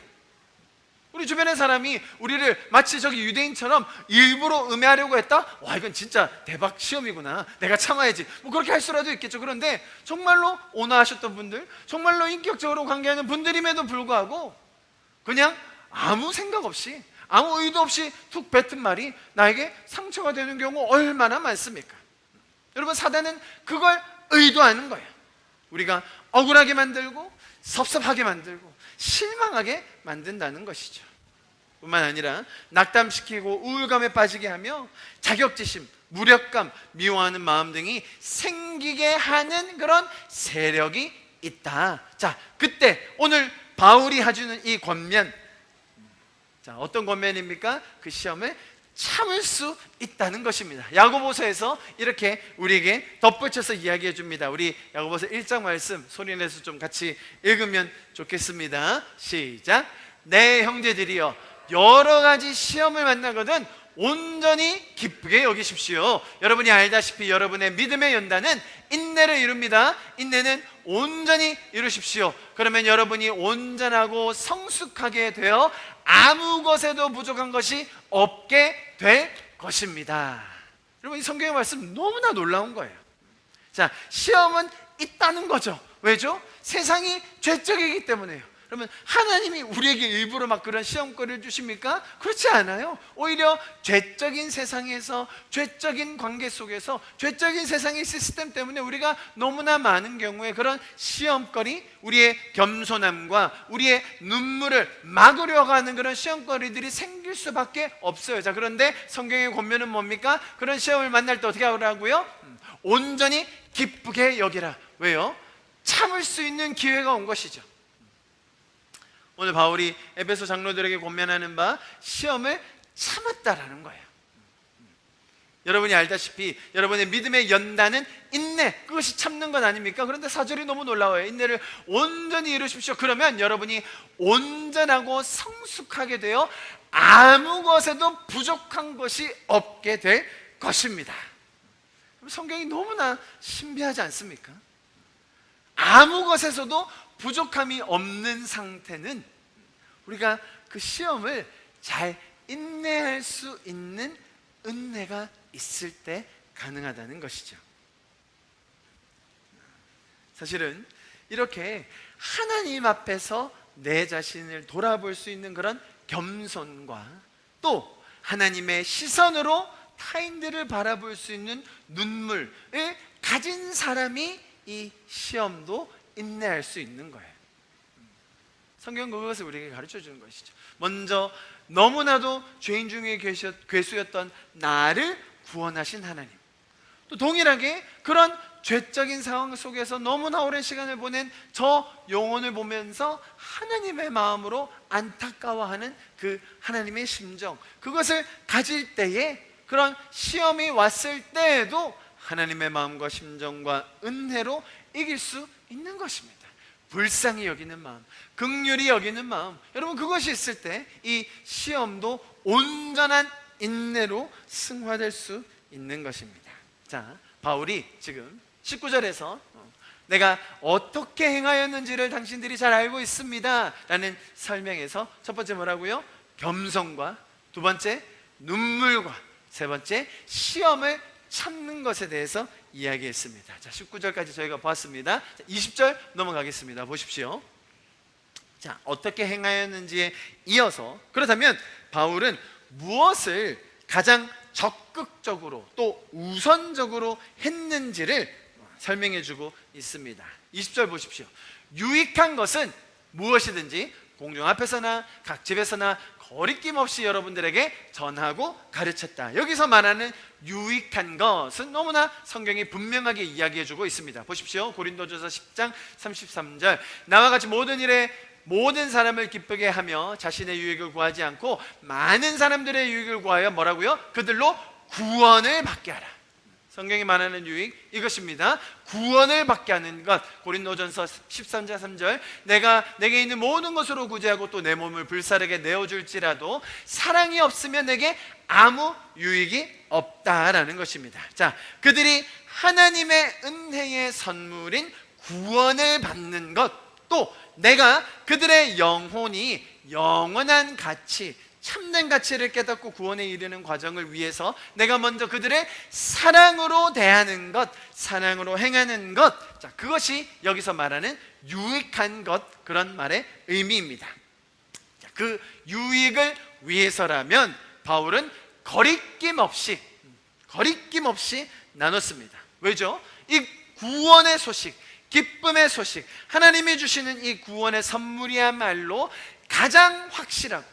우리 주변의 사람이 우리를 마치 저기 유대인처럼 일부러 음해하려고 했다? 와, 이건 진짜 대박 시험이구나, 내가 참아야지, 뭐 그렇게 할 수라도 있겠죠. 그런데 정말로 온화하셨던 분들, 정말로 인격적으로 관계하는 분들임에도 불구하고 그냥 아무 생각 없이, 아무 의도 없이 툭 뱉은 말이 나에게 상처가 되는 경우 얼마나 많습니까? 여러분, 사단은 그걸 의도하는 거예요. 우리가 억울하게 만들고 섭섭하게 만들고 실망하게 만든다는 것이죠. 뿐만 아니라 낙담시키고 우울감에 빠지게 하며 자격지심, 무력감, 미워하는 마음 등이 생기게 하는 그런 세력이 있다. 자, 그때 오늘 바울이 해주는 이 권면, 자, 어떤 권면입니까? 그 시험을 참을 수 있다는 것입니다. 야고보서에서 이렇게 우리에게 덧붙여서 이야기해 줍니다. 우리 야고보서 1장 말씀 소리내서 좀 같이 읽으면 좋겠습니다. 시작. 내 형제들이여, 여러 가지 시험을 만나거든 온전히 기쁘게 여기십시오. 여러분이 알다시피 여러분의 믿음의 연단은 인내를 이룹니다. 인내는 온전히 이루십시오. 그러면 여러분이 온전하고 성숙하게 되어 아무 것에도 부족한 것이 없게 될 것입니다. 여러분, 이 성경의 말씀 너무나 놀라운 거예요. 자, 시험은 있다는 거죠. 왜죠? 세상이 죄적이기 때문에요. 그러면 하나님이 우리에게 일부러 막 그런 시험거리를 주십니까? 그렇지 않아요. 오히려 죄적인 세상에서, 죄적인 관계 속에서, 죄적인 세상의 시스템 때문에 우리가 너무나 많은 경우에 그런 시험거리, 우리의 겸손함과 우리의 눈물을 막으려고 하는 그런 시험거리들이 생길 수밖에 없어요. 자, 그런데 성경의 권면은 뭡니까? 그런 시험을 만날 때 어떻게 하라고요? 온전히 기쁘게 여기라. 왜요? 참을 수 있는 기회가 온 것이죠. 오늘 바울이 에베소 장로들에게 권면하는 바 시험을 참았다라는 거예요. 여러분이 알다시피 여러분의 믿음의 연단은 인내, 그것이 참는 것 아닙니까? 그런데 4절이 너무 놀라워요. 인내를 온전히 이루십시오. 그러면 여러분이 온전하고 성숙하게 되어 아무 것에도 부족한 것이 없게 될 것입니다. 성경이 너무나 신비하지 않습니까? 아무 것에서도 부족함이 없는 상태는 우리가 그 시험을 잘 인내할 수 있는 은혜가 있을 때 가능하다는 것이죠. 사실은 이렇게 하나님 앞에서 내 자신을 돌아볼 수 있는 그런 겸손과 또 하나님의 시선으로 타인들을 바라볼 수 있는 눈물을 가진 사람이 이 시험도 인내할 수 있는 거예요. 성경은 그것을 우리에게 가르쳐 주는 것이죠. 먼저 너무나도 죄인 중에 괴수였던 나를 구원하신 하나님, 또 동일하게 그런 죄적인 상황 속에서 너무나 오랜 시간을 보낸 저 영혼을 보면서 하나님의 마음으로 안타까워하는 그 하나님의 심정, 그것을 가질 때에, 그런 시험이 왔을 때에도 하나님의 마음과 심정과 은혜로 이길 수 있는 것입니다. 불쌍히 여기는 마음, 긍휼히 여기는 마음, 여러분, 그것이 있을 때 이 시험도 온전한 인내로 승화될 수 있는 것입니다. 자, 바울이 지금 19절에서 내가 어떻게 행하였는지를 당신들이 잘 알고 있습니다 라는 설명에서 첫 번째 뭐라고요? 겸손과, 두 번째 눈물과, 세 번째 시험을 참는 것에 대해서 이야기했습니다. 자, 19절까지 저희가 보았습니다. 20절 넘어가겠습니다. 보십시오. 자, 어떻게 행하였는지에 이어서, 그렇다면 바울은 무엇을 가장 적극적으로 또 우선적으로 했는지를 설명해 주고 있습니다. 20절 보십시오. 유익한 것은 무엇이든지 공중 앞에서나 각 집에서나 거리낌 없이 여러분들에게 전하고 가르쳤다. 여기서 말하는 유익한 것은 너무나 성경이 분명하게 이야기해주고 있습니다. 보십시오. 고린도전서 10장 33절, 나와 같이 모든 일에 모든 사람을 기쁘게 하며 자신의 유익을 구하지 않고 많은 사람들의 유익을 구하여 뭐라고요? 그들로 구원을 받게 하라. 성경이 말하는 유익 이것입니다. 구원을 받게 하는 것. 고린도전서 13장 3절, 내가 내게 있는 모든 것으로 구제하고 또 내 몸을 불사르게 내어줄지라도 사랑이 없으면 내게 아무 유익이 없다라는 것입니다. 자, 그들이 하나님의 은혜의 선물인 구원을 받는 것, 또 내가 그들의 영혼이 영원한 가치, 참된 가치를 깨닫고 구원에 이르는 과정을 위해서 내가 먼저 그들의 사랑으로 대하는 것, 사랑으로 행하는 것, 자, 그것이 여기서 말하는 유익한 것, 그런 말의 의미입니다. 자, 그 유익을 위해서라면 바울은 거리낌 없이 나눴습니다. 왜죠? 이 구원의 소식, 기쁨의 소식, 하나님이 주시는 이 구원의 선물이야말로 가장 확실하고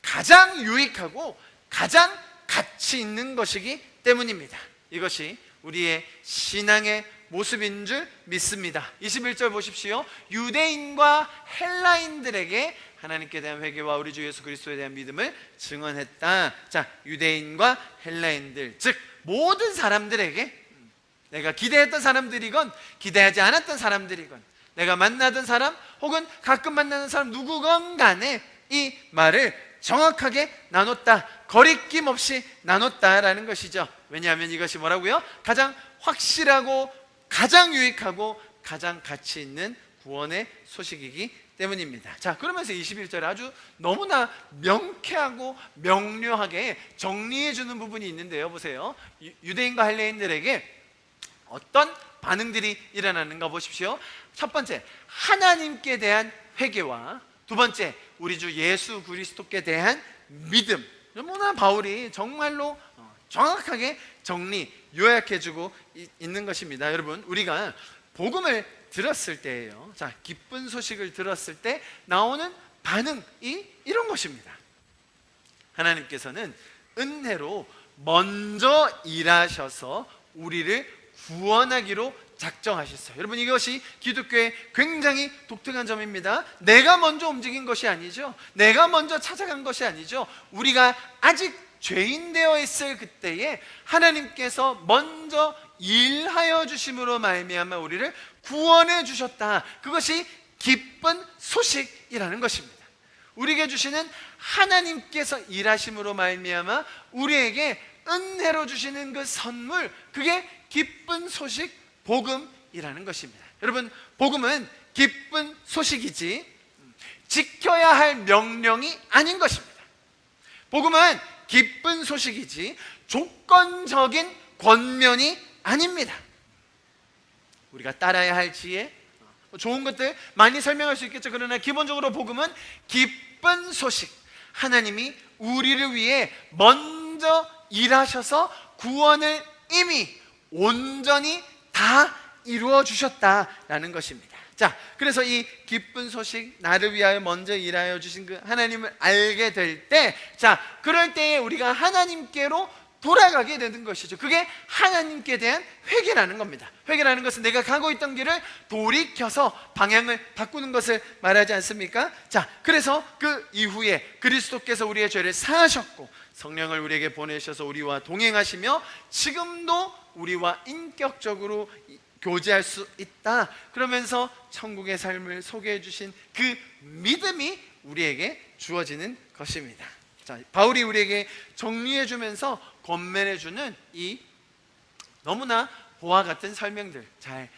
가장 유익하고 가장 가치 있는 것이기 때문입니다. 이것이 우리의 신앙의 모습인 줄 믿습니다. 21절 보십시오. 유대인과 헬라인들에게 하나님께 대한 회개와 우리 주 예수 그리스도에 대한 믿음을 증언했다. 자, 유대인과 헬라인들, 즉 모든 사람들에게, 내가 기대했던 사람들이건 기대하지 않았던 사람들이건, 내가 만나던 사람 혹은 가끔 만나는 사람 누구건 간에 이 말을 정확하게 나눴다, 거리낌 없이 나눴다라는 것이죠. 왜냐하면 이것이 뭐라고요? 가장 확실하고 가장 유익하고 가장 가치 있는 구원의 소식이기 때문입니다. 자, 그러면서 21절에 아주 너무나 명쾌하고 명료하게 정리해 주는 부분이 있는데요. 보세요. 유대인과 헬라인들에게 어떤 반응들이 일어나는가 보십시오. 첫 번째, 하나님께 대한 회개와 두 번째, 우리 주 예수 그리스도께 대한 믿음. 너무나 바울이 정말로 정확하게 정리, 요약해주고 있는 것입니다. 여러분, 우리가 복음을 들었을 때예요. 자, 기쁜 소식을 들었을 때 나오는 반응이 이런 것입니다. 하나님께서는 은혜로 먼저 일하셔서 우리를 구원하기로 작정하셨어요. 여러분, 이것이 기독교의 굉장히 독특한 점입니다. 내가 먼저 움직인 것이 아니죠. 내가 먼저 찾아간 것이 아니죠. 우리가 아직 죄인 되어 있을 그때에 하나님께서 먼저 일하여 주심으로 말미암아 우리를 구원해 주셨다. 그것이 기쁜 소식이라는 것입니다. 우리에게 주시는 하나님께서 일하심으로 말미암아 우리에게 은혜로 주시는 그 선물, 그게 기쁜 소식, 복음이라는 것입니다. 여러분, 복음은 기쁜 소식이지 지켜야 할 명령이 아닌 것입니다. 복음은 기쁜 소식이지 조건적인 권면이 아닙니다. 우리가 따라야 할 지혜, 좋은 것들 많이 설명할 수 있겠죠. 그러나 기본적으로 복음은 기쁜 소식, 하나님이 우리를 위해 먼저 일하셔서 구원을 이미 온전히 다 이루어 주셨다라는 것입니다. 자, 그래서 이 기쁜 소식, 나를 위하여 먼저 일하여 주신 그 하나님을 알게 될 때, 자, 그럴 때에 우리가 하나님께로 돌아가게 되는 것이죠. 그게 하나님께 대한 회개라는 겁니다. 회개라는 것은 내가 가고 있던 길을 돌이켜서 방향을 바꾸는 것을 말하지 않습니까? 자, 그래서 그 이후에 그리스도께서 우리의 죄를 사하셨고 성령을 우리에게 보내셔서 우리와 동행하시며 지금도 우리와 인격적으로 교제할 수 있다. 그러면서 천국의 삶을 소개해 주신 그 믿음이 우리에게 주어지는 것입니다. 자, 바울이 우리에게 정리해 주면서 권면해 주는 이 너무나 보화 같은 설명들 잘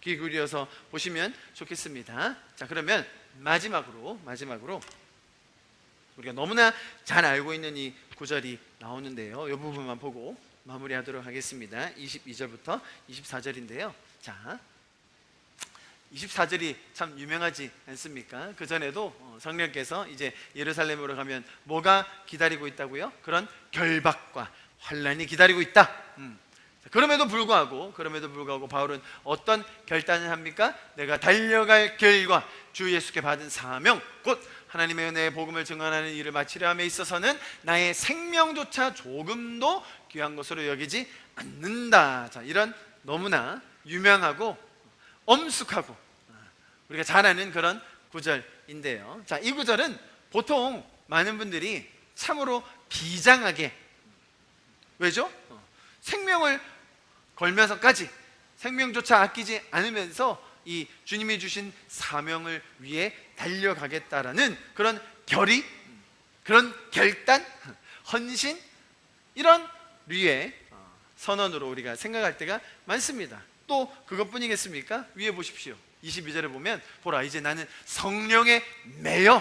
귀 기울여서 보시면 좋겠습니다. 자, 그러면 마지막으로 우리가 너무나 잘 알고 있는 이 구절이 나오는데요. 이 부분만 보고 마무리하도록 하겠습니다. 22절부터 24절인데요. 자, 24절이 참 유명하지 않습니까? 그 전에도 성령께서 이제 예루살렘으로 가면 뭐가 기다리고 있다고요? 그런 결박과 환란이 기다리고 있다. 그럼에도 불구하고 바울은 어떤 결단을 합니까? 내가 달려갈 길과 주 예수께 받은 사명, 곧 하나님의 은혜의 복음을 증언하는 일을 마치려 함에 있어서는 나의 생명조차 조금도 귀한 것으로 여기지 않는다. 자, 이런 너무나 유명하고 엄숙하고 우리가 잘 아는 그런 구절인데요. 자, 이 구절은 보통 많은 분들이 참으로 비장하게, 왜죠? 생명을 걸면서까지 생명조차 아끼지 않으면서 이 주님이 주신 사명을 위해 달려가겠다라는 그런 결의, 그런 결단, 헌신, 이런 류의 선언으로 우리가 생각할 때가 많습니다. 또 그것뿐이겠습니까? 위에 보십시오. 22절에 보면 보라 이제 나는 성령에 매여.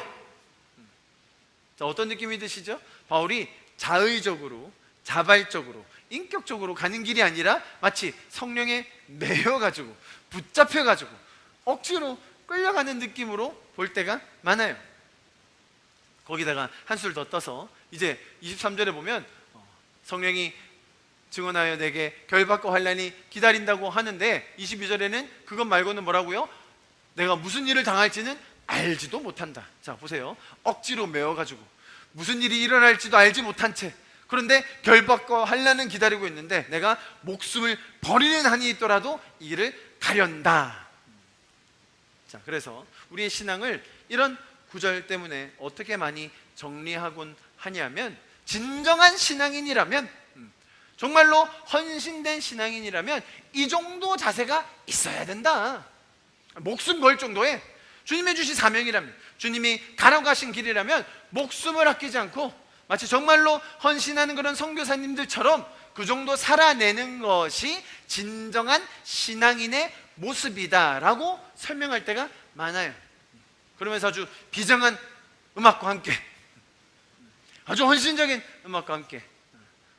자, 어떤 느낌이 드시죠? 바울이 자의적으로, 자발적으로, 인격적으로 가는 길이 아니라 마치 성령에 매여가지고, 붙잡혀가지고 억지로 끌려가는 느낌으로 볼 때가 많아요. 거기다가 한술 더 떠서 이제 23절에 보면 성령이 증언하여 내게 결박과 환난이 기다린다고 하는데 22절에는 그것 말고는 뭐라고요? 내가 무슨 일을 당할지는 알지도 못한다. 자, 보세요. 억지로 메워가지고 무슨 일이 일어날지도 알지 못한 채, 그런데 결박과 환난은 기다리고 있는데 내가 목숨을 버리는 한이 있더라도 이 일을 가련다. 자, 그래서 우리의 신앙을 이런 구절 때문에 어떻게 많이 정리하곤 하냐면, 진정한 신앙인이라면, 정말로 헌신된 신앙인이라면 이 정도 자세가 있어야 된다. 목숨 걸 정도의 주님이 주신 사명이라면, 주님이 가라가신 길이라면 목숨을 아끼지 않고 마치 정말로 헌신하는 그런 선교사님들처럼 그 정도 살아내는 것이 진정한 신앙인의 모습이다라고 설명할 때가 많아요. 그러면서 아주 비장한 음악과 함께, 아주 헌신적인 음악과 함께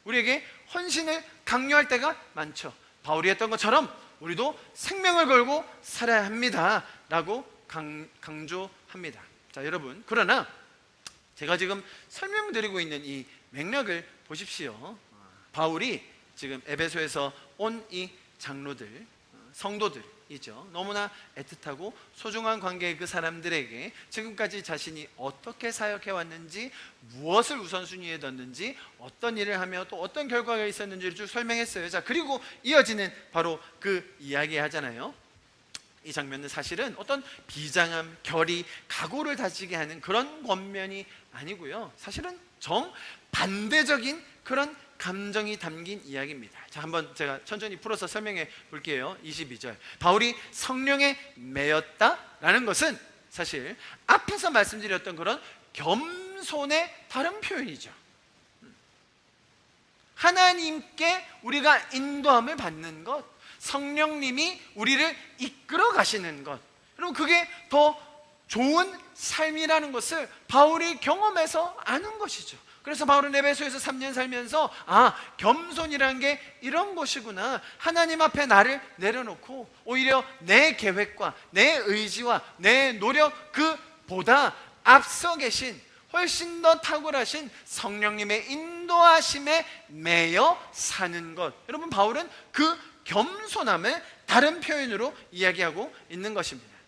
우리에게 헌신을 강요할 때가 많죠. 바울이 했던 것처럼 우리도 생명을 걸고 살아야 합니다 라고 강조합니다. 자, 여러분, 그러나 제가 지금 설명드리고 있는 이 맥락을 보십시오. 바울이 지금 에베소에서 온 이 장로들, 성도들이죠, 너무나 애틋하고 소중한 관계의 그 사람들에게 지금까지 자신이 어떻게 사역해 왔는지, 무엇을 우선순위에 뒀는지, 어떤 일을 하며 또 어떤 결과가 있었는지를 쭉 설명했어요. 자, 그리고 이어지는 바로 그 이야기 하잖아요. 이 장면은 사실은 어떤 비장함, 결의, 각오를 다지게 하는 그런 권면이 아니고요, 사실은 정반대적인 그런 감정이 담긴 이야기입니다. 자, 한번 제가 천천히 풀어서 설명해 볼게요. 22절, 바울이 성령에 매였다라는 것은 사실 앞에서 말씀드렸던 그런 겸손의 다른 표현이죠. 하나님께 우리가 인도함을 받는 것, 성령님이 우리를 이끌어 가시는 것, 여러분, 그게 더 좋은 삶이라는 것을 바울이 경험해서 아는 것이죠. 그래서 바울은 에베소에서 3년 살면서 겸손이라는 게 이런 것이구나, 하나님 앞에 나를 내려놓고 오히려 내 계획과 내 의지와 내 노력 그보다 앞서 계신 훨씬 더 탁월하신 성령님의 인도하심에 매여 사는 것, 여러분, 바울은 그 겸손함을 다른 표현으로 이야기하고 있는 것입니다.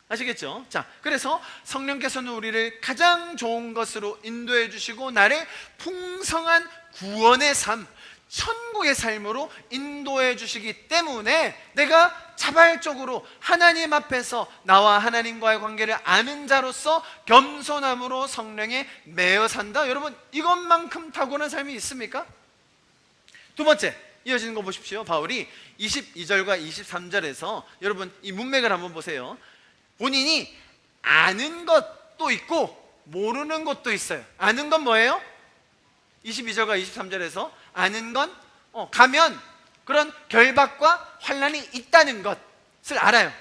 아시겠죠? 자, 그래서 성령께서는 우리를 가장 좋은 것으로 인도해 주시고 나를 풍성한 구원의 삶, 천국의 삶으로 인도해 주시기 때문에 내가 자발적으로 하나님 앞에서 나와 하나님과의 관계를 아는 자로서 겸손함으로 성령에 매여 산다. 여러분, 이것만큼 탁월한 삶이 있습니까? 두 번째, 이어지는 거 보십시오. 바울이 22절과 23절에서 여러분 이 문맥을 한번 보세요. 본인이 아는 것도 있고 모르는 것도 있어요. 아는 건 뭐예요? 22절과 23절에서 아는 건 가면 그런 결박과 환난이 있다는 것을 알아요.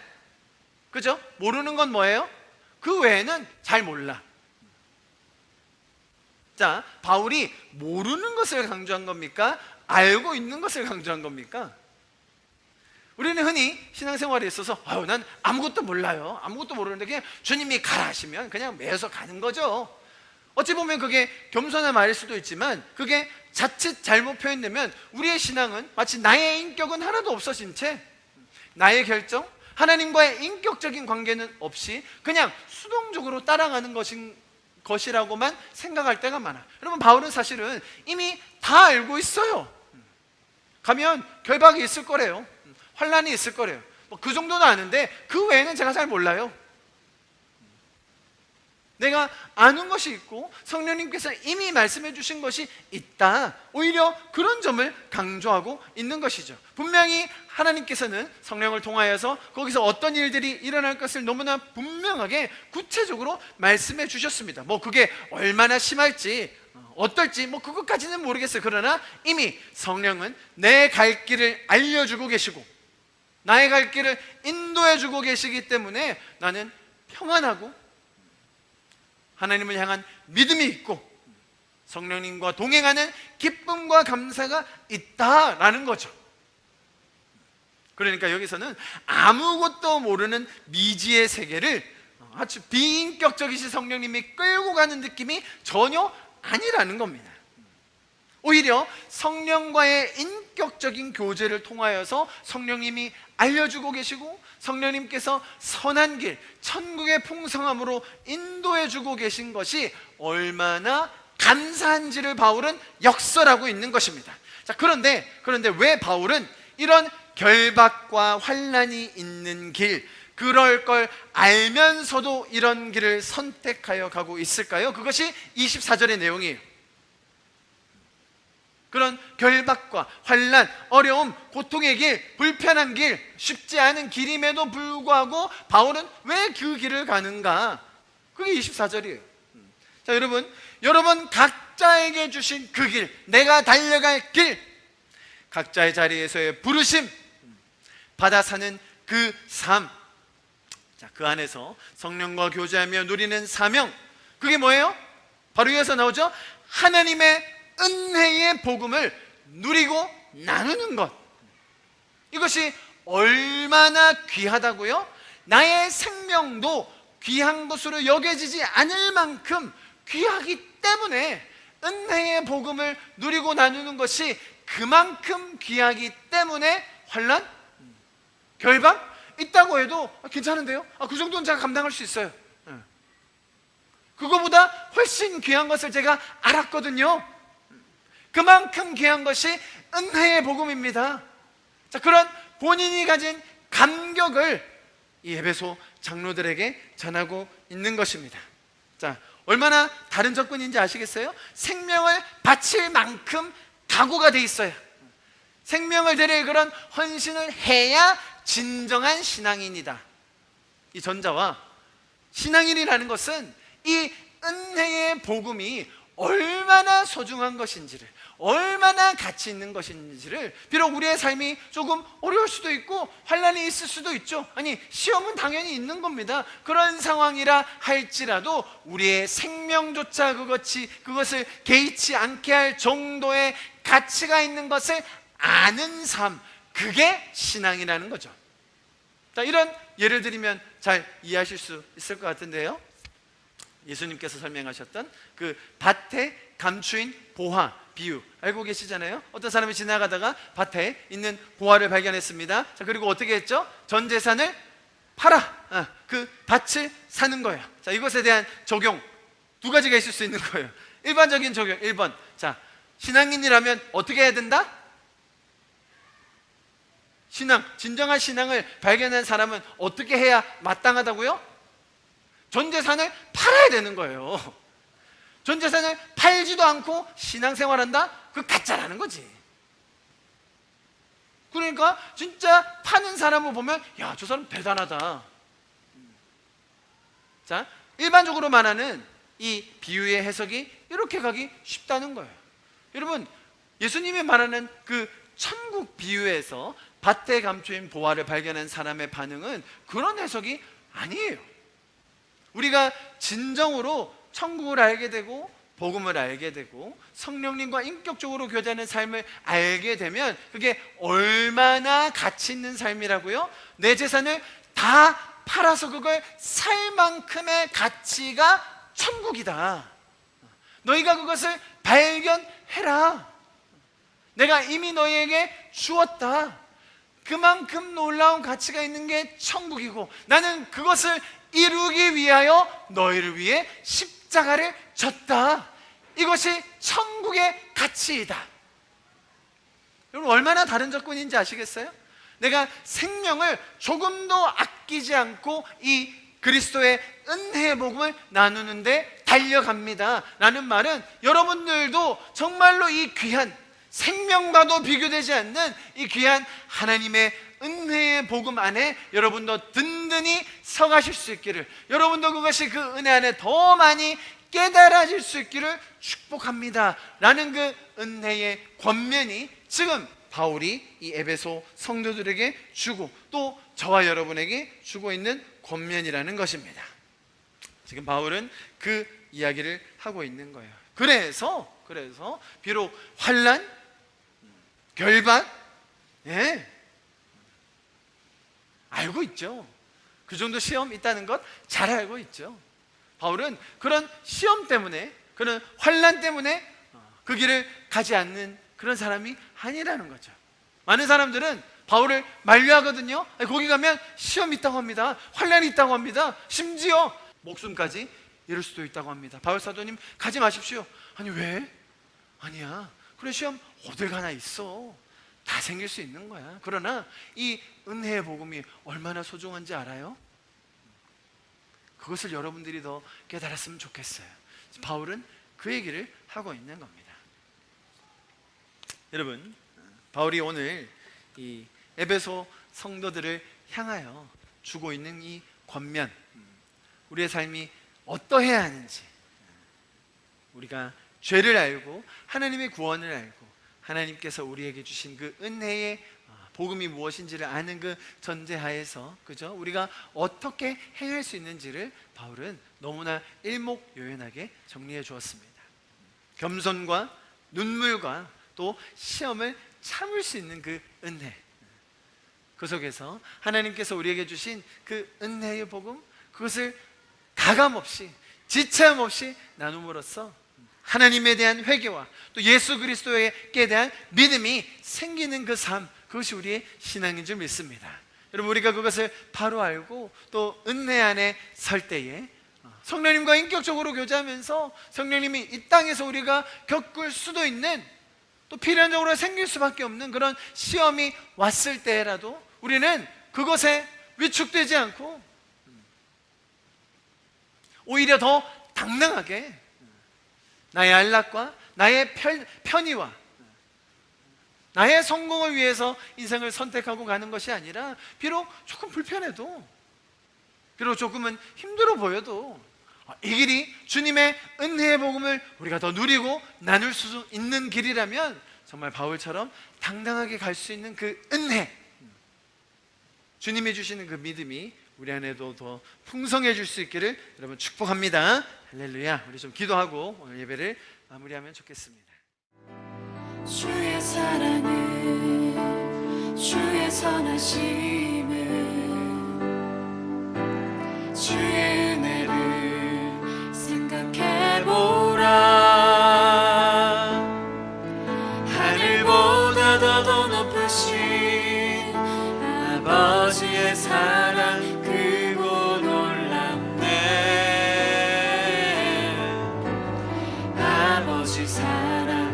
그죠? 모르는 건 뭐예요? 그 외에는 잘 몰라. 자, 바울이 모르는 것을 강조한 겁니까? 알고 있는 것을 강조한 겁니까? 우리는 흔히 신앙생활에 있어서 난 아무것도 몰라요, 아무것도 모르는데 그냥 주님이 가라 하시면 그냥 매여서 가는 거죠. 어찌 보면 그게 겸손한 말일 수도 있지만 그게 자칫 잘못 표현되면 우리의 신앙은 마치 나의 인격은 하나도 없어진 채, 나의 결정, 하나님과의 인격적인 관계는 없이 그냥 수동적으로 따라가는 것이라고만 생각할 때가 많아. 여러분, 바울은 사실은 이미 다 알고 있어요. 가면 결박이 있을 거래요. 환란이 있을 거래요. 그 정도는 아는데 그 외에는 제가 잘 몰라요. 내가 아는 것이 있고 성령님께서 이미 말씀해 주신 것이 있다, 오히려 그런 점을 강조하고 있는 것이죠. 분명히 하나님께서는 성령을 통하여서 거기서 어떤 일들이 일어날 것을 너무나 분명하게 구체적으로 말씀해 주셨습니다. 그게 얼마나 심할지 어떨지 그것까지는 모르겠어요. 그러나 이미 성령은 내 갈 길을 알려주고 계시고 나의 갈 길을 인도해 주고 계시기 때문에 나는 평안하고 하나님을 향한 믿음이 있고 성령님과 동행하는 기쁨과 감사가 있다라는 거죠. 그러니까 여기서는 아무것도 모르는 미지의 세계를 아주 비인격적이신 성령님이 끌고 가는 느낌이 전혀 아니라는 겁니다. 오히려 성령과의 인격적인 교제를 통하여서 성령님이 알려주고 계시고 성령님께서 선한 길, 천국의 풍성함으로 인도해주고 계신 것이 얼마나 감사한지를 바울은 역설하고 있는 것입니다. 자, 그런데 왜 바울은 이런 결박과 환난이 있는 길, 그럴 걸 알면서도 이런 길을 선택하여 가고 있을까요? 그것이 24절의 내용이에요. 그런 결박과 환난, 어려움, 고통의 길, 불편한 길, 쉽지 않은 길임에도 불구하고 바울은 왜 그 길을 가는가? 그게 24절이에요. 자, 여러분 각자에게 주신 그 길, 내가 달려갈 길, 각자의 자리에서의 부르심, 받아 사는 그 삶, 자, 그 안에서 성령과 교제하며 누리는 사명, 그게 뭐예요? 바로 이어서 나오죠. 하나님의 은혜의 복음을 누리고 나누는 것. 이것이 얼마나 귀하다고요? 나의 생명도 귀한 것으로 여겨지지 않을 만큼 귀하기 때문에 은혜의 복음을 누리고 나누는 것이 그만큼 귀하기 때문에 환난, 결박 있다고 해도 괜찮은데요? 그 정도는 제가 감당할 수 있어요. 그거보다 훨씬 귀한 것을 제가 알았거든요. 그만큼 귀한 것이 은혜의 복음입니다. 자, 그런 본인이 가진 감격을 이 에베소 장로들에게 전하고 있는 것입니다. 자, 얼마나 다른 접근인지 아시겠어요? 생명을 바칠 만큼 각오가 돼 있어요. 생명을 드릴 그런 헌신을 해야 진정한 신앙인이다. 이 전자와 신앙인이라는 것은 이 은혜의 복음이 얼마나 소중한 것인지를, 얼마나 가치 있는 것인지를, 비록 우리의 삶이 조금 어려울 수도 있고 환난이 있을 수도 있죠. 아니, 시험은 당연히 있는 겁니다. 그런 상황이라 할지라도 우리의 생명조차 그것을 개의치 않게 할 정도의 가치가 있는 것을 아는 삶, 그게 신앙이라는 거죠. 자, 이런 예를 들면 잘 이해하실 수 있을 것 같은데요, 예수님께서 설명하셨던 그 밭에 감추인 보화 비유 알고 계시잖아요. 어떤 사람이 지나가다가 밭에 있는 보화를 발견했습니다. 자, 그리고 어떻게 했죠? 전 재산을 팔아 그 밭을 사는 거예요. 자, 이것에 대한 적용 두 가지가 있을 수 있는 거예요. 일반적인 적용 1번, 자, 신앙인이라면 어떻게 해야 된다? 진정한 신앙을 발견한 사람은 어떻게 해야 마땅하다고요? 전 재산을 팔아야 되는 거예요. 전 재산을 팔지도 않고 신앙생활한다? 그거 가짜라는 거지. 그러니까 진짜 파는 사람을 보면 야, 저 사람 대단하다. 자, 일반적으로 말하는 이 비유의 해석이 이렇게 가기 쉽다는 거예요. 여러분, 예수님이 말하는 그 천국 비유에서 밭에 감추인 보화를 발견한 사람의 반응은 그런 해석이 아니에요. 우리가 진정으로 천국을 알게 되고 복음을 알게 되고 성령님과 인격적으로 교제하는 삶을 알게 되면 그게 얼마나 가치 있는 삶이라고요? 내 재산을 다 팔아서 그걸 살 만큼의 가치가 천국이다. 너희가 그것을 발견해라. 내가 이미 너희에게 주었다. 그만큼 놀라운 가치가 있는 게 천국이고, 나는 그것을 이루기 위하여 너희를 위해 십자가를 졌다. 이것이 천국의 가치이다. 여러분, 얼마나 다른 조건인지 아시겠어요? 내가 생명을 조금도 아끼지 않고 이 그리스도의 은혜의 복음을 나누는데 달려갑니다 라는 말은, 여러분들도 정말로 이 귀한, 생명과도 비교되지 않는 이 귀한 하나님의 은혜의 복음 안에 여러분도 든든히 서가실 수 있기를, 여러분도 그것이 그 은혜 안에 더 많이 깨달아질 수 있기를 축복합니다 라는 그 은혜의 권면이 지금 바울이 이 에베소 성도들에게 주고, 또 저와 여러분에게 주고 있는 권면이라는 것입니다. 지금 바울은 그 이야기를 하고 있는 거예요. 그래서 비록 환난, 결박, 알고 있죠. 그 정도 시험 있다는 것 잘 알고 있죠. 바울은 그런 시험 때문에, 그런 환난 때문에 그 길을 가지 않는 그런 사람이 아니라는 거죠. 많은 사람들은 바울을 만류하거든요. 거기 가면 시험이 있다고 합니다. 환난이 있다고 합니다. 심지어 목숨까지 잃을 수도 있다고 합니다. 바울 사도님, 가지 마십시오. 아니, 왜? 아니야, 그래, 시험 어딜 가나 있어. 다 생길 수 있는 거야. 그러나 이 은혜의 복음이 얼마나 소중한지 알아요? 그것을 여러분들이 더 깨달았으면 좋겠어요. 바울은 그 얘기를 하고 있는 겁니다. 여러분, 바울이 오늘 이 에베소 성도들을 향하여 주고 있는 이 권면, 우리의 삶이 어떠해야 하는지, 우리가 죄를 알고 하나님의 구원을 알고 하나님께서 우리에게 주신 그 은혜의 복음이 무엇인지를 아는 그 전제하에서, 그죠? 우리가 어떻게 행할 수 있는지를 바울은 너무나 일목요연하게 정리해 주었습니다. 겸손과 눈물과 또 시험을 참을 수 있는 그 은혜, 그 속에서 하나님께서 우리에게 주신 그 은혜의 복음, 그것을 가감없이, 지체함 없이 나눔으로써 하나님에 대한 회개와 또 예수 그리스도에게 대한 믿음이 생기는 그 삶, 그것이 우리의 신앙인 줄 믿습니다. 여러분, 우리가 그것을 바로 알고 또 은혜 안에 설 때에 성령님과 인격적으로 교제하면서 성령님이 이 땅에서 우리가 겪을 수도 있는, 또 필연적으로 생길 수밖에 없는 그런 시험이 왔을 때라도 우리는 그것에 위축되지 않고 오히려 더 당당하게 나의 안락과 나의 편의와 나의 성공을 위해서 인생을 선택하고 가는 것이 아니라, 비록 조금 불편해도, 비록 조금은 힘들어 보여도 이 길이 주님의 은혜의 복음을 우리가 더 누리고 나눌 수 있는 길이라면 정말 바울처럼 당당하게 갈 수 있는 그 은혜, 주님이 주시는 그 믿음이 우리 안에도 더 풍성해질 수 있기를 여러분 축복합니다. 할렐루야. 우리 좀 기도하고 오늘 예배를 마무리하면 좋겠습니다. 주의 사랑은, 주의 선하심은, 주의 은혜를 생각해보라. 하늘보다 더 높으신 아버지의 사랑, 크고 놀랍네. 아버지 사랑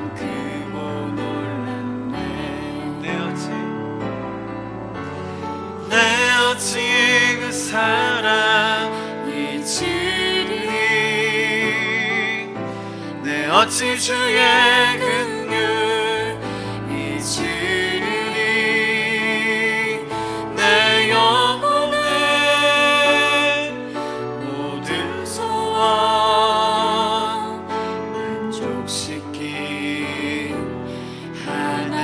어찌 그 사랑 잊으리. 내 어찌 주의 긍휼 잊으리. 내 영혼의 모든 소원 만족시킨 하나님.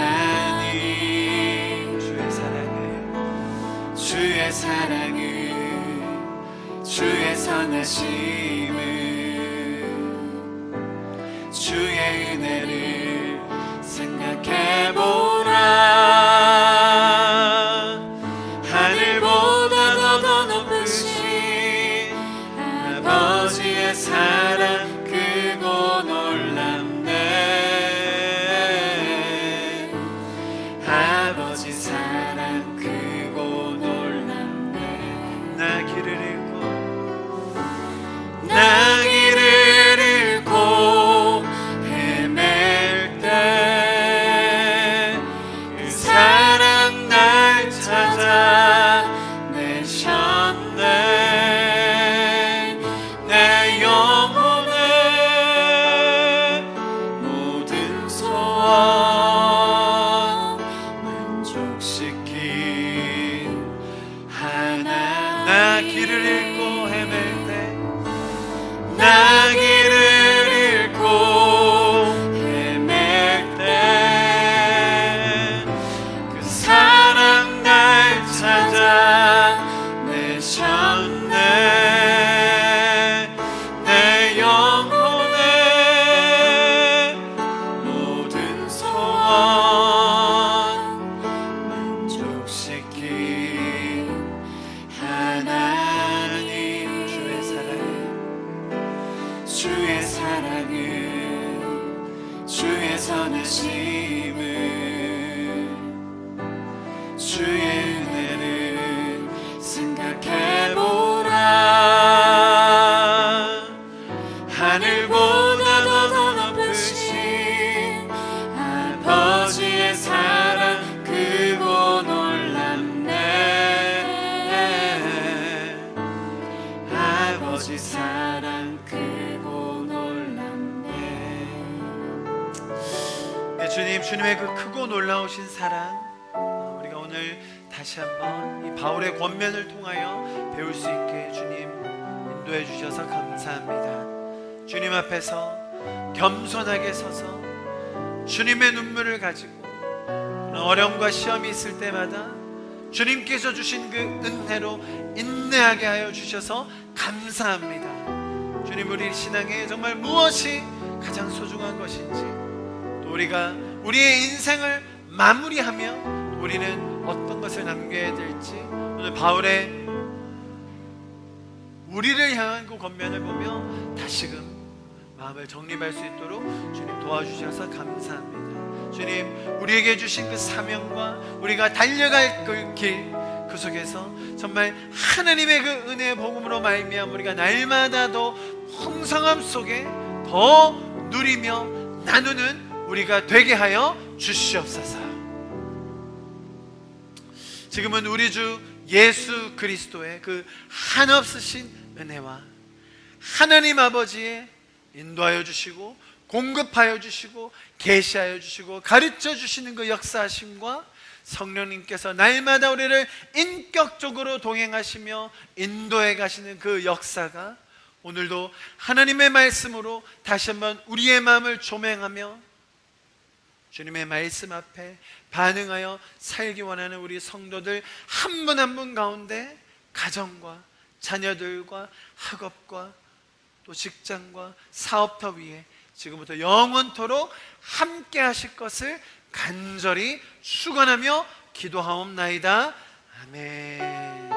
주의 사랑을, 주의 선하심을, 주의 은혜를 생각해보라. 하늘보다 더 높으신 아버지의 사랑, 크고 놀랍네. 아버지 사랑 잃고 헤맬 때 나 길을 잃고 헤맬 때 그 사랑 날 찾아내셨네. 내 영혼의 모든 소원 만족시킨 하나님. 주의 사랑은 주의 선하심은 주의 은혜를 생각해보라. 하늘보다 더 높으신 아버지의 사랑 크고 놀랍네. 아버지 사랑 크고 놀랍네. 네, 주님, 주님의 그 크고 놀라우신 사랑, 우리가 오늘 다시 한번 이 바울의 권면을 통하여 배울 수 있게 주님 인도해 주셔서 감사합니다. 주님 앞에서 겸손하게 서서 주님의 눈물을 가지고 어려움과 시험이 있을 때마다 주님께서 주신 그 은혜로 인내하게 하여 주셔서 감사합니다. 주님, 우리 신앙에 정말 무엇이 가장 소중한 것인지, 또 우리가 우리의 인생을 마무리하며 우리는 어떤 것을 남겨야 될지, 오늘 바울의 우리를 향한 그 권면을 보며 다시금 마음을 정립할 수 있도록 주님 도와주셔서 감사합니다. 주님, 우리에게 주신 그 사명과 우리가 달려갈 그 길, 그 속에서 정말 하나님의 그 은혜의 복음으로 말미암아 우리가 날마다 더 풍성함 속에 더 누리며 나누는 우리가 되게 하여 주시옵소서. 지금은 우리 주 예수 그리스도의 그 한없으신 은혜와 하나님 아버지의 인도하여 주시고 공급하여 주시고 계시하여 주시고 가르쳐 주시는 그 역사하심과 성령님께서 날마다 우리를 인격적으로 동행하시며 인도해 가시는 그 역사가 오늘도 하나님의 말씀으로 다시 한번 우리의 마음을 조명하며 주님의 말씀 앞에 반응하여 살기 원하는 우리 성도들 한 분 한 분 가운데 가정과 자녀들과 학업과 또 직장과 사업터 위에 지금부터 영원토록 함께 하실 것을 간절히 축원하며 기도하옵나이다. 아멘.